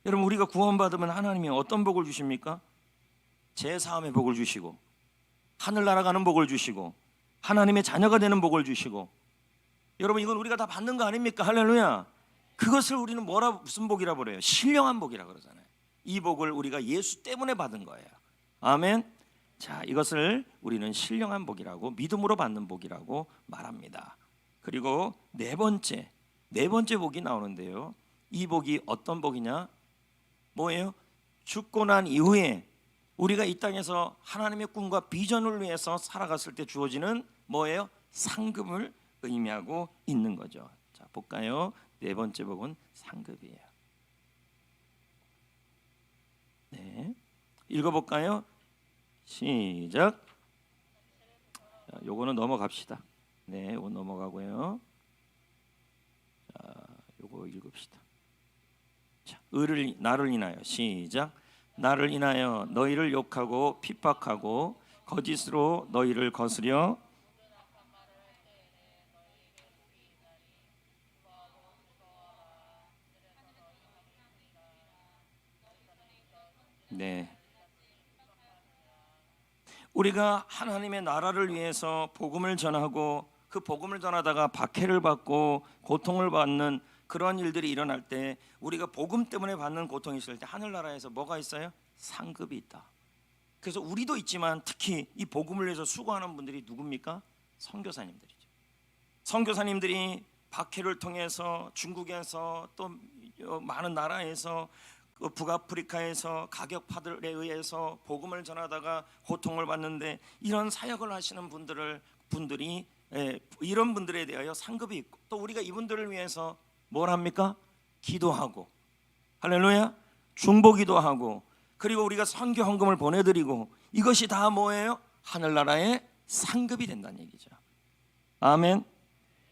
여러분, 우리가 구원받으면 하나님이 어떤 복을 주십니까? 제사함의 복을 주시고, 하늘나라 가는 복을 주시고, 하나님의 자녀가 되는 복을 주시고. 여러분, 이건 우리가 다 받는 거 아닙니까? 할렐루야. 그것을 우리는 무슨 복이라고 그래요? 신령한 복이라고 그러잖아요. 이 복을 우리가 예수 때문에 받은 거예요. 아멘. 자, 이것을 우리는 신령한 복이라고, 믿음으로 받는 복이라고 말합니다. 그리고 네 번째 복이 나오는데요, 이 복이 어떤 복이냐? 뭐예요? 죽고 난 이후에 우리가 이 땅에서 하나님의 꿈과 비전을 위해서 살아갔을 때 주어지는 뭐예요? 상급을 의미하고 있는 거죠. 자, 볼까요? 네 번째 복은 상급이에요. 네, 읽어볼까요? 시작. 자, 요거는 넘어갑시다. 네, 요거 넘어가고요. 자, 요거 읽읍시다. 자, 나를 인하여 시작. 나를 인하여 너희를 욕하고 핍박하고 거짓으로 너희를 거스려. 네, 우리가 하나님의 나라를 위해서 복음을 전하고, 그 복음을 전하다가 박해를 받고 고통을 받는 그런 일들이 일어날 때 우리가 복음 때문에 받는 고통이 있을 때 하늘나라에서 뭐가 있어요? 상급이 있다. 그래서 우리도 있지만 특히 이 복음을 위해서 수고하는 분들이 누굽니까? 선교사님들이죠. 선교사님들이 박해를 통해서 중국에서 또 많은 나라에서 북아프리카에서 가격파들에 의해서 복음을 전하다가 고통을 받는데 이런 사역을 하시는 분들이 이런 분들에 대하여 상급이 있고 또 우리가 이분들을 위해서 뭘 합니까? 기도하고 할렐루야 중보기도 하고 그리고 우리가 선교 헌금을 보내드리고 이것이 다 뭐예요? 하늘나라의 상급이 된다는 얘기죠. 아멘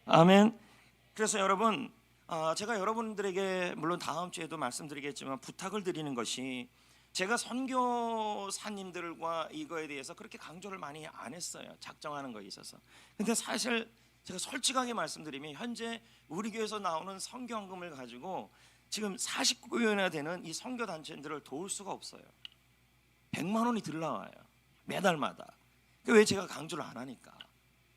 아멘. 그래서 여러분 제가 여러분들에게 물론 다음 주에도 말씀드리겠지만 부탁을 드리는 것이 제가 선교사님들과 이거에 대해서 그렇게 강조를 많이 안 했어요. 작정하는 거에 있어서. 근데 사실 제가 솔직하게 말씀드리면 현재 우리 교회에서 나오는 선교헌금을 가지고 지금 49교회나 되는 이 선교단체들을 도울 수가 없어요. 100만 원이 들나와요 매달마다. 왜 제가 강조를 안 하니까.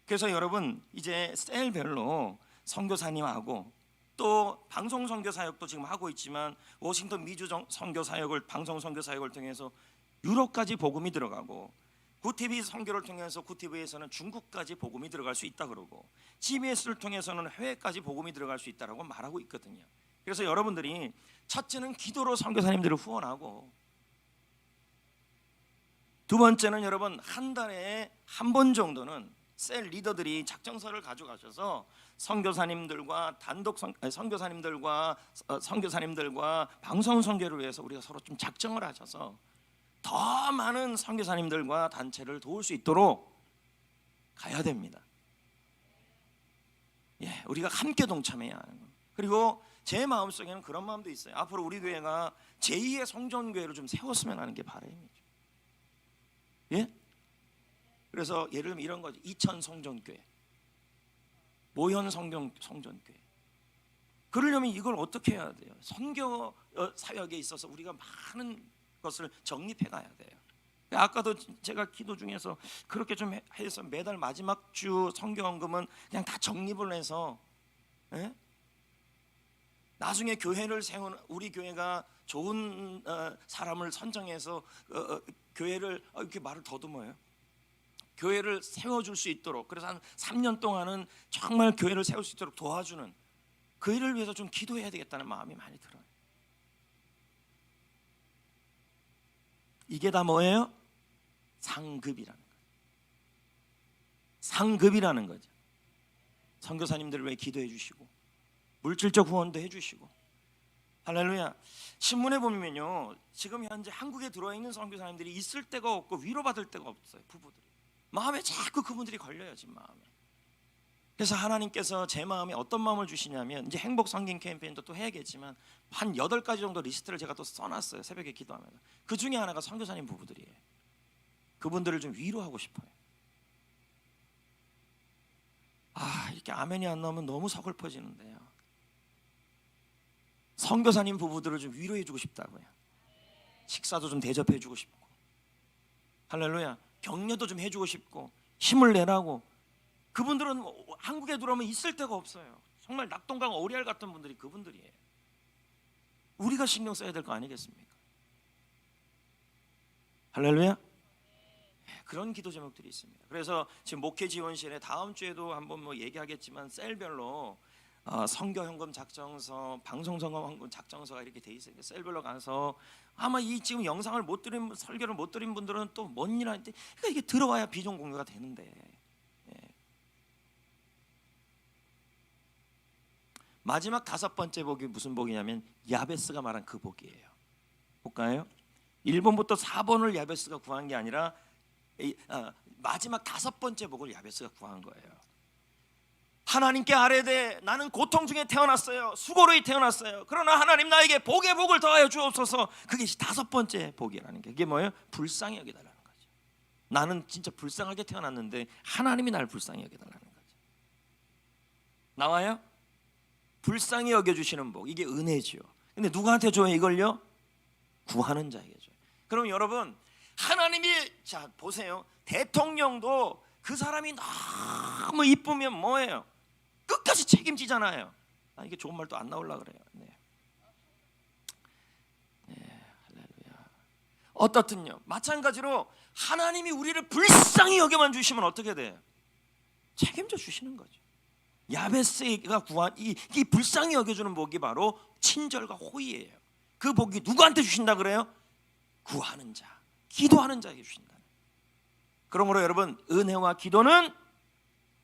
그래서 여러분 이제 셀별로 선교사님하고 또 방송 선교 사역도 지금 하고 있지만 워싱턴 미주 선교 사역을 방송 선교 사역을 통해서 유럽까지 복음이 들어가고 구티비 선교를 통해서 구티비에서는 중국까지 복음이 들어갈 수 있다 그러고 GBS를 통해서는 해외까지 복음이 들어갈 수 있다라고 말하고 있거든요. 그래서 여러분들이 첫째는 기도로 선교사님들을 후원하고 두 번째는 여러분 한 달에 한 번 정도는 셀 리더들이 작정서를 가져가셔서 선교사님들과 선교사님들과 방송 선교를 위해서 우리가 서로 좀 작정을 하셔서 더 많은 선교사님들과 단체를 도울 수 있도록 가야 됩니다. 예, 우리가 함께 동참해야 하는 거. 그리고 제 마음속에는 그런 마음도 있어요. 앞으로 우리 교회가 제2의 성전교회를 좀 세웠으면 하는 게 바람이죠. 예? 그래서 예를 들면 이런 거죠. 이천 성전교회, 모현 성전교회. 그러려면 이걸 어떻게 해야 돼요? 선교 사역에 있어서 우리가 많은 것을 정립해 가야 돼요. 아까도 제가 기도 중에서 그렇게 좀 해서 매달 마지막 주 선교헌금은 그냥 다 정립을 해서 나중에 교회를 세우는 우리 교회가 좋은 사람을 선정해서 교회를 이렇게 말을 더듬어요. 교회를 세워줄 수 있도록 그래서 한 3년 동안은 정말 교회를 세울 수 있도록 도와주는 그 일을 위해서 좀 기도해야 되겠다는 마음이 많이 들어요. 이게 다 뭐예요? 상급이라는 거죠. 상급이라는 거죠. 선교사님들을 위해 기도해 주시고 물질적 후원도 해 주시고 할렐루야. 신문에 보면요 지금 현재 한국에 들어와 있는 선교사님들이 있을 데가 없고 위로받을 데가 없어요. 부부들이 마음에 자꾸 그분들이 걸려요. 지금 마음에. 그래서 하나님께서 제 마음에 어떤 마음을 주시냐면 이제 행복 성경 캠페인도 또 해야겠지만 한 8가지 정도 리스트를 제가 또 써놨어요. 새벽에 기도하면서. 그 중에 하나가 선교사님 부부들이에요. 그분들을 좀 위로하고 싶어요. 이렇게 아멘이 안 나오면 너무 서글퍼지는데요. 선교사님 부부들을 좀 위로해주고 싶다고요. 식사도 좀 대접해주고 싶고 할렐루야. 격려도 좀 해주고 싶고 힘을 내라고. 그분들은 한국에 들어오면 있을 데가 없어요. 정말 낙동강 오리알 같은 분들이 그분들이에요. 우리가 신경 써야 될 거 아니겠습니까? 할렐루야. 그런 기도 제목들이 있습니다. 그래서 지금 목회 지원실에 다음 주에도 한번 얘기하겠지만 셀별로 선교 헌금 작정서, 방송 선거 헌금 작정서가 이렇게 돼 있어요. 셀별로 가서 아마 이 지금 영상을 못 들은 설교를 못 들은 분들은 또 뭔 일 하는데 그러니까 이게 들어와야 비전 공유가 되는데. 마지막 5번째 복이 무슨 복이냐면 야베스가 말한 그 복이에요. 볼까요? 1번부터 4번을 야베스가 구한 게 아니라 마지막 5번째 복을 야베스가 구한 거예요. 하나님께 아뢰되 나는 고통 중에 태어났어요. 수고로이 태어났어요. 그러나 하나님 나에게 복의 복을 더하여 주옵소서. 그게 5번째 복이라는 게 그게 뭐예요? 불쌍히 여겨달라는 거죠. 나는 진짜 불쌍하게 태어났는데 하나님이 나를 불쌍히 여겨달라는 거죠. 나와요? 불쌍히 여겨주시는 복, 이게 은혜죠. 근데 누구한테 줘요 이걸요? 구하는 자에게 줘요. 그럼 여러분 하나님이 자 보세요. 대통령도 그 사람이 너무 이쁘면 뭐예요? 끝까지 책임지잖아요. 이게 좋은 말도 안 나올라 그래요. 네. 네, 할렐루야. 어떻든요. 마찬가지로 하나님이 우리를 불쌍히 여겨만 주시면 어떻게 돼요? 책임져 주시는 거죠. 야베스가 구한 이 불쌍히 여겨주는 복이 바로 친절과 호의예요. 그 복이 누구한테 주신다 그래요? 구하는 자, 기도하는 자에게 주신다. 그러므로 여러분, 은혜와 기도는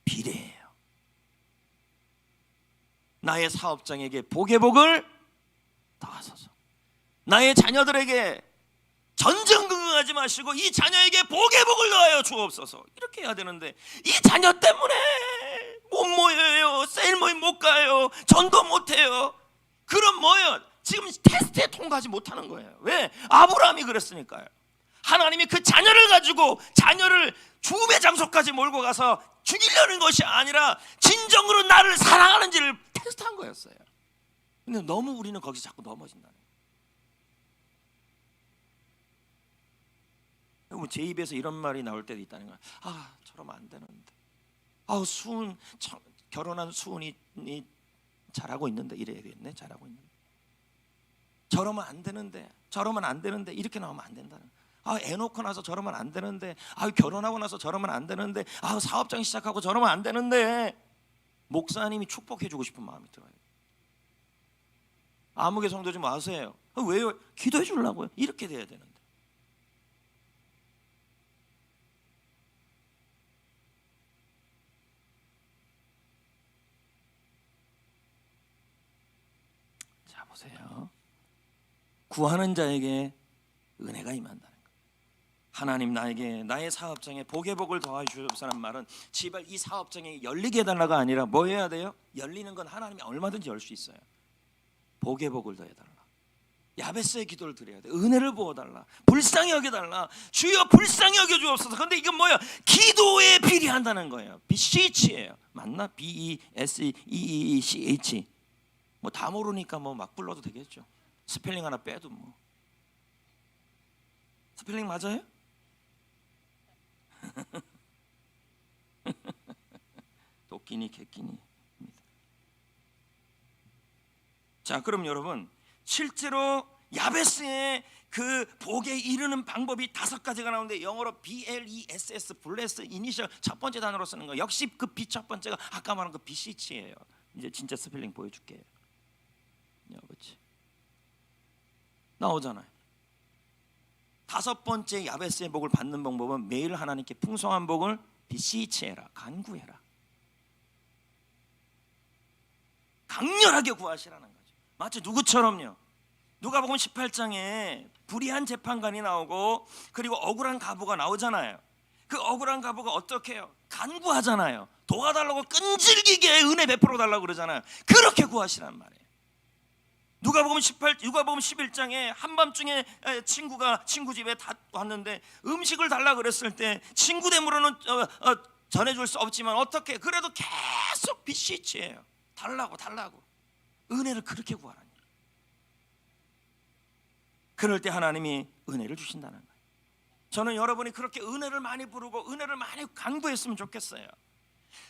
비례해요. 나의 사업장에게 복의 복을 더하소서. 나의 자녀들에게 전전긍긍하지 마시고 이 자녀에게 복의 복을 더하여 주옵소서. 이렇게 해야 되는데 이 자녀 때문에 못 모여요. 세일 모임 못 가요. 전도 못 해요. 그럼 뭐예요? 지금 테스트에 통과하지 못하는 거예요. 왜? 아브라함이 그랬으니까요. 하나님이 그 자녀를 가지고 자녀를 죽음의 장소까지 몰고 가서 죽이려는 것이 아니라 진정으로 나를 사랑하는지를 테스트한 거였어요. 근데 너무 우리는 거기서 자꾸 넘어진다는 거예요. 제 입에서 이런 말이 나올 때도 있다는 거예요. 저러면 안 되는데. 결혼한 수은이 잘하고 있는데 이래야겠네. 잘하고 있는데. 저러면 안 되는데 이렇게 나오면 안 된다는 거예요. 애 놓고 나서 저러면 안 되는데, 결혼하고 나서 저러면 안 되는데, 사업장 시작하고 저러면 안 되는데. 목사님이 축복해주고 싶은 마음이 들어요. 아무개 성도 좀 아세요. 왜요? 기도해 주려고요. 이렇게 돼야 되는데. 자, 보세요. 구하는 자에게 은혜가 임한다는 거예요. 하나님 나에게 나의 사업장에 복의 복을 더하여 주옵소서라는 말은 제발 이 사업장에 열리게 해달라가 아니라 뭐 해야 돼요? 열리는 건 하나님이 얼마든지 열 수 있어요. 복의 복을 더해달라. 야베스의 기도를 드려야 돼. 은혜를 부어달라. 불쌍히 여겨달라. 주여 불쌍히 여겨 주옵소서. 근데 이건 뭐야? 기도에 비례한다는 거예요. BCH예요. 맞나? BESEECH. 뭐 다 모르니까 뭐 막 불러도 되겠죠. 스펠링 하나 빼도 뭐. 스펠링 맞아요? 도끼니 개끼니. 자, 그럼 여러분, 실제로 야베스의 그 복에 이르는 방법이 5가지가 나오는데 영어로 BLESS, 블레스, 이니셜 첫 번째 단어로 쓰는 거. 역시 그 B 첫 번째가 아까 말한 그 BCH예요. 이제 진짜 스펠링 보여줄게요. 그렇지. 나오잖아요. 5번째 야베스의 복을 받는 방법은 매일 하나님께 풍성한 복을 BCH해라, 간구해라. 강렬하게 구하시라는 거죠. 마치 누구처럼요? 누가복음 18장에 불의한 재판관이 나오고 그리고 억울한 과부가 나오잖아요. 그 억울한 과부가 어떻게 해요? 간구하잖아요. 도와달라고 끈질기게 은혜 베풀어 달라고 그러잖아요. 그렇게 구하시란 말이에요. 누가복음 11장에 한밤중에 친구가 친구 집에 왔는데 음식을 달라 그랬을 때 친구 됨으로는 전해줄 수 없지만 어떻게 그래도 계속 BCH예요. 달라고 은혜를 그렇게 구하라니. 그럴 때 하나님이 은혜를 주신다는 거예요. 저는 여러분이 그렇게 은혜를 많이 부르고 은혜를 많이 간구했으면 좋겠어요.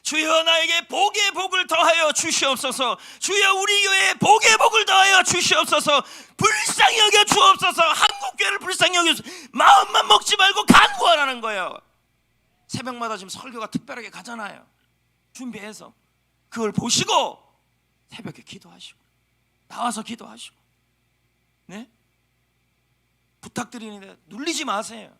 주여 나에게 복의 복을 더하여 주시옵소서. 주여 우리 교회에 복의 복을 더하여 주시옵소서. 불쌍히 여겨 주옵소서. 한국교회를 불쌍히 여겨 주옵소서. 마음만 먹지 말고 간구하라는 거예요. 새벽마다 지금 설교가 특별하게 가잖아요. 준비해서 그걸 보시고 새벽에 기도하시고 나와서 기도하시고, 네? 부탁드리는데 눌리지 마세요.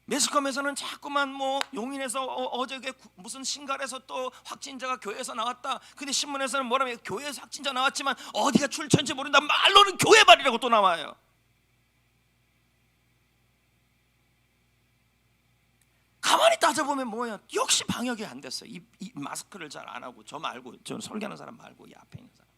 매스컴에서는 자꾸만 뭐 용인에서 어저께 무슨 신갈에서 또 확진자가 교회에서 나왔다. 근데 신문에서는 뭐라면 교회에서 확진자 나왔지만 어디가 출처인지 모른다. 말로는 교회 발이라고 또 나와요. 가만히 따져보면 뭐예요? 역시 방역이 안 됐어요. 이 마스크를 잘 안 하고 저 말고 저 설교하는 사람 말고 이 앞에 있는 사람.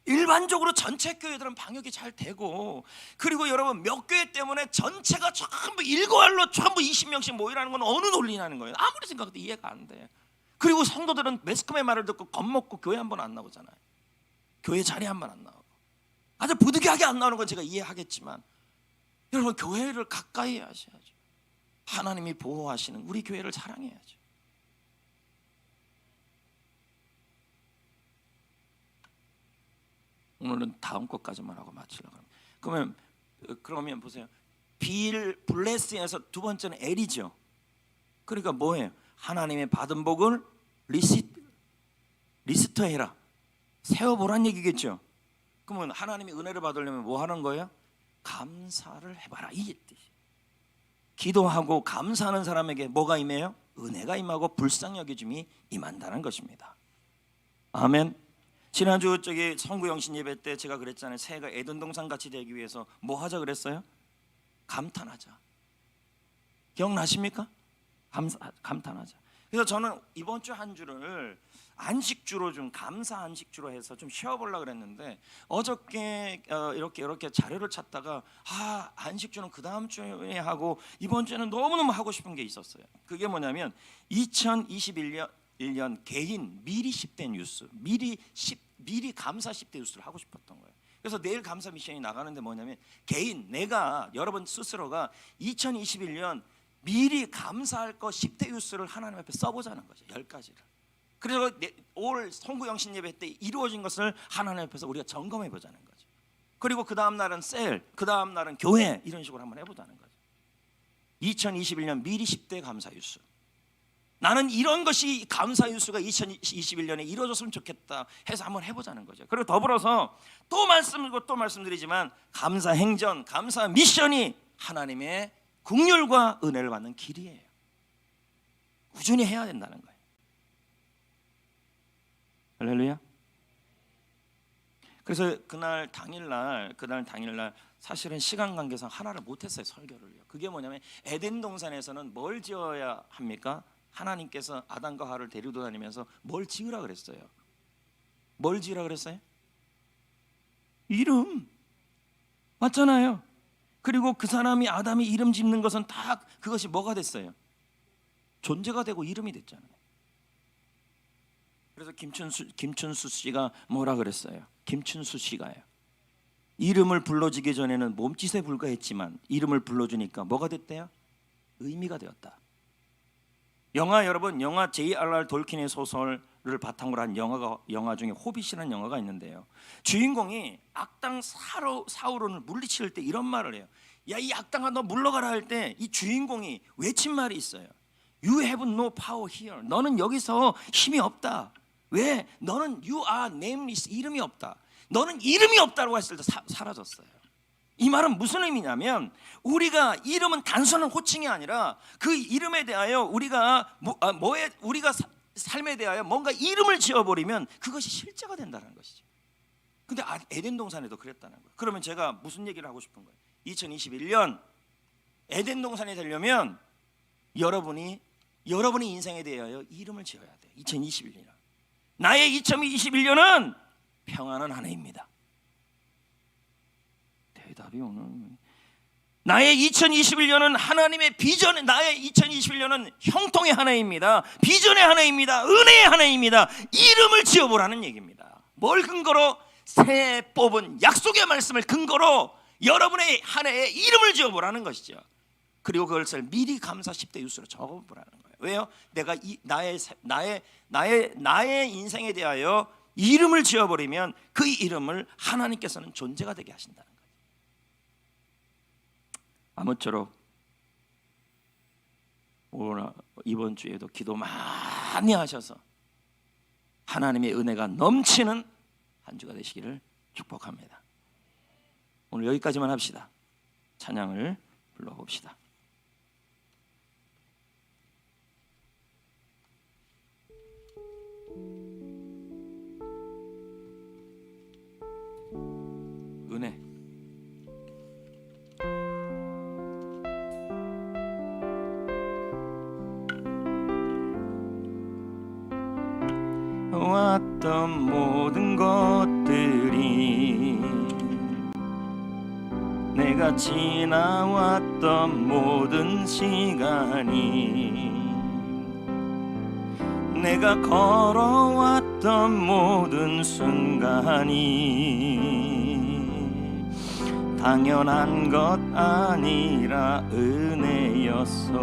일반적으로 전체 교회들은 방역이 잘 되고 그리고 여러분 몇 교회 때문에 전체가 전부 일괄로 전부 20명씩 모이라는 건 어느 논리냐는 거예요. 아무리 생각해도 이해가 안 돼. 그리고 성도들은 매스컴의 말을 듣고 겁먹고 교회 한 번 안 나오잖아요. 교회 자리 한 번 안 나오고 아주 부득이하게 안 나오는 건 제가 이해하겠지만 여러분 교회를 가까이 하셔야죠. 하나님이 보호하시는 우리 교회를 사랑해야죠. 오늘은 다음 것까지만 하고 마치려고 합니다. 그러면 보세요. 빌 블레스에서 두 번째는 L이죠. 그러니까 뭐예요? 하나님의 받은 복을 리스트해라, 세워보란 얘기겠죠. 그러면 하나님의 은혜를 받으려면 뭐 하는 거예요? 감사를 해봐라, 이 뜻이. 기도하고 감사하는 사람에게 뭐가 임해요? 은혜가 임하고 불쌍히 여겨짐이 임한다는 것입니다. 아멘. 지난주 성구 영신 예배 때 제가 그랬잖아요. 새해가 에덴 동산 같이 되기 위해서 뭐 하자 그랬어요? 감탄하자. 기억나십니까? 감탄하자. 그래서 저는 이번 주 한 주를 안식주로 좀 감사 안식주로 해서 좀 쉬어보려고 그랬는데 어저께 이렇게 자료를 찾다가 안식주는 그 다음 주에 하고 이번 주에는 너무너무 하고 싶은 게 있었어요. 그게 뭐냐면 2021년 개인 미리 10대 뉴스, 미리 감사 10대 뉴스를 하고 싶었던 거예요. 그래서 내일 감사 미션이 나가는데 뭐냐면 내가 여러분 스스로가 2021년 미리 감사할 거 10대 뉴스를 하나님 앞에 써보자는 거죠. 10가지를. 그래서 올 성구 영신 예배 때 이루어진 것을 하나님 앞에서 우리가 점검해 보자는 거죠. 그리고 그 다음 날은 그 다음 날은 교회, 이런 식으로 한번 해보자는 거죠. 2021년 미리 10대 감사 뉴스. 나는 이런 것이 감사 뉴스가 2021년에 이루어졌으면 좋겠다 해서 한번 해보자는 거죠. 그리고 더불어서 또 말씀드리지만 감사 행전, 감사 미션이 하나님의 긍휼과 은혜를 받는 길이에요. 꾸준히 해야 된다는 거예요. 할렐루야. 그래서 그날 당일날 사실은 시간 관계상 하나를 못했어요, 설교를요. 그게 뭐냐면 에덴 동산에서는 뭘 지어야 합니까? 하나님께서 아담과 하와를 데리고 다니면서 뭘 지으라 그랬어요? 뭘 지으라 그랬어요? 이름. 맞잖아요. 그리고 그 사람이 아담이 이름 짓는 것은 다 그것이 뭐가 됐어요? 존재가 되고 이름이 됐잖아요. 그래서 김춘수 씨가 뭐라 그랬어요? 김춘수 씨가요. 이름을 불러주기 전에는 몸짓에 불과했지만 이름을 불러주니까 뭐가 됐대요? 의미가 되었다. 여러분 영화 J.R.R. 돌킨의 소설을 바탕으로 한 영화 중에 호빗이라는 영화가 있는데요. 주인공이 악당 사우론을 물리칠 때 이런 말을 해요. 야, 이 악당아 너 물러가라 할 때 이 주인공이 외친 말이 있어요. You have no power here. 너는 여기서 힘이 없다. 왜? 너는 you are nameless. 이름이 없다. 너는 이름이 없다고 했을 때 사라졌어요. 이 말은 무슨 의미냐면 우리가 이름은 단순한 호칭이 아니라 그 이름에 대하여 우리가 삶에 대하여 뭔가 이름을 지어버리면 그것이 실제가 된다는 것이죠. 근데 에덴 동산에도 그랬다는 거예요. 그러면 제가 무슨 얘기를 하고 싶은 거예요? 2021년 에덴 동산이 되려면 여러분이 인생에 대하여 이름을 지어야 돼요. 2021년 나의 2021년은 평안한 한 해입니다. 대답이 오늘 나의 2021년은 하나님의 비전, 나의 2021년은 형통의 한 해입니다. 비전의 한 해입니다. 은혜의 한 해입니다. 이름을 지어보라는 얘기입니다. 뭘 근거로? 새해 뽑은 약속의 말씀을 근거로 여러분의 한 해에 이름을 지어보라는 것이죠. 그리고 그것을 미리 감사 10대 뉴스로 적어보라는 거예요. 왜요? 내가 나의 인생에 대하여 이름을 지어버리면 그 이름을 하나님께서는 존재가 되게 하신다는 거예요. 아무쪼록 이번 주에도 기도 많이 하셔서 하나님의 은혜가 넘치는 한 주가 되시기를 축복합니다. 오늘 여기까지만 합시다. 찬양을 불러봅시다. 은혜. 왔던 모든 것들이 내가 지나왔던 모든 시간이 내가 걸어왔던 모든 순간이 당연한 것 아니라 은혜였어.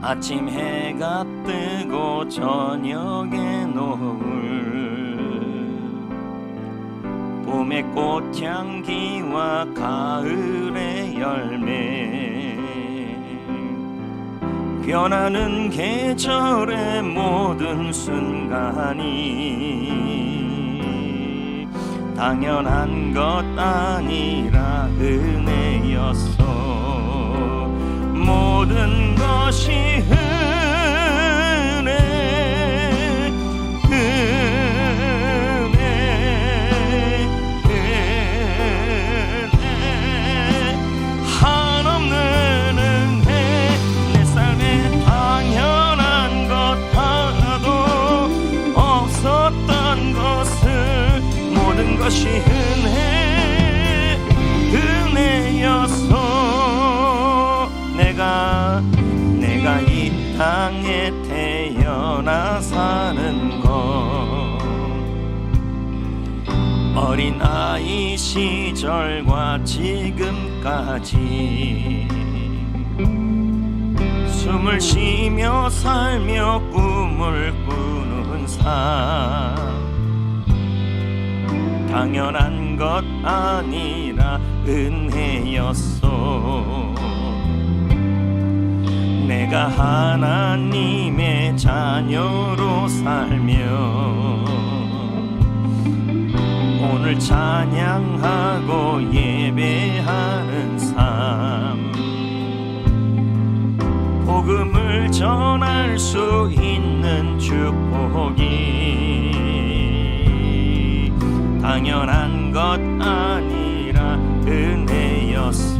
아침 해가 뜨고 저녁에 노을 봄의 꽃향기와 가을의 열매, 변하는 계절의 모든 순간이 당연한 것 아니라 은혜였어. 모든 것이 은혜, 한없는 은혜. 내 삶에 당연한 것 하나도 없었던 것을 모든 것이 은혜였어. 내가 이 땅에 태어나 사는 것, 어린아이 시절과 지금까지 숨을 쉬며 살며 꿈을 꾸는 삶, 당연한 것 아니라 은혜였어. 내가 하나님의 자녀로 살며 오늘 찬양하고 예배하는 삶, 복음을 전할 수 있는 축복이 당연한 것 아니라 은혜였어.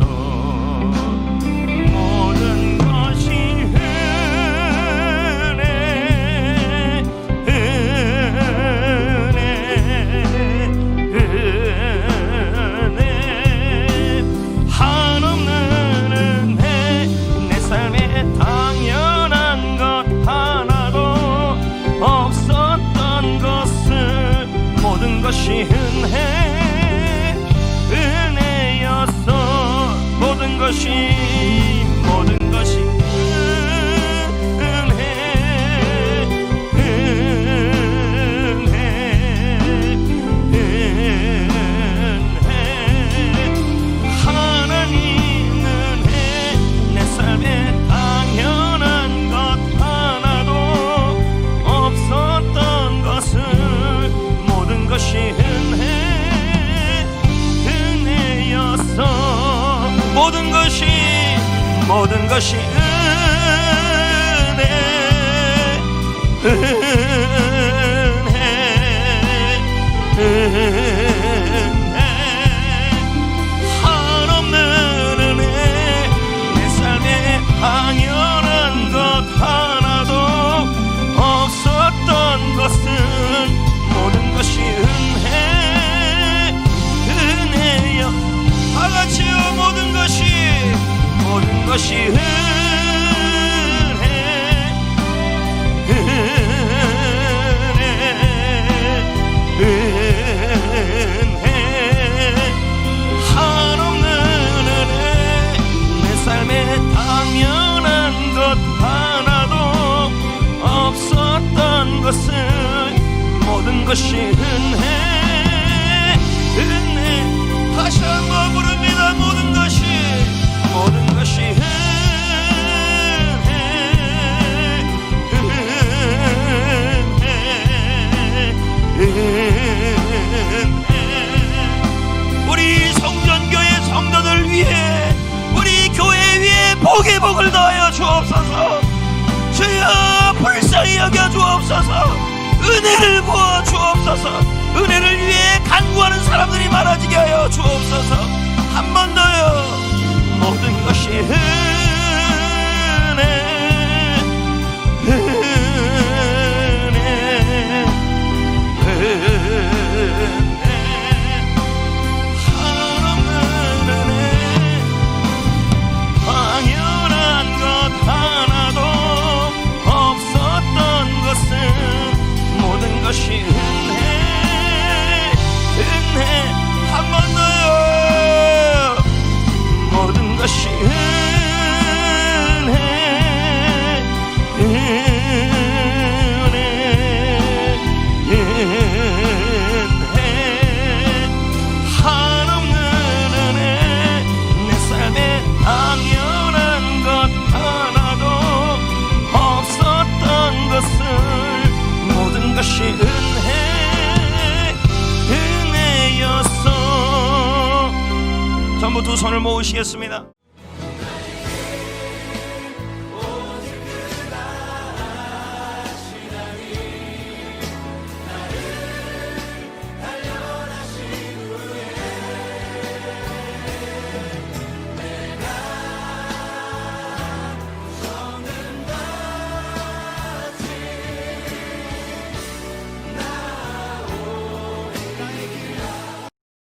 모든 것이 은혜, 한없는 은혜. 내 삶에 당연한 것 하나도 없었던 것을 모든 것이 은혜였어. 모든 것이 하나님 은혜. 내 삶에 당연한 것 하나도 없었던 것을 모든 것이 은혜였어. 모든 것이 은혜, 한없는 은혜. 내 삶에 당연한 것 하나도 없었던 것은 모든 것이 은혜여. 다같이요. 모든 것이 은혜. 한없는 은혜. 내 삶에 당연한 것 하나도 없었던 것은 모든 것이 은혜. 다시 한번 부릅니다. 모든 것이 우리 성전교회 성도들 위해, 우리 교회 위에 복의 복을 더하여 주옵소서. 주여 불쌍히 여겨 주옵소서. 은혜를 부어 주옵소서. 은혜를 위해 간구하는 사람들이 많아지게 하여 주옵소서. 한 번 더요. 모든 것이 한없는 은혜. 당연한 것 하나도 없었던 것은 모든 것이 은혜. 한 번 더요. 손을 모으시겠습니다.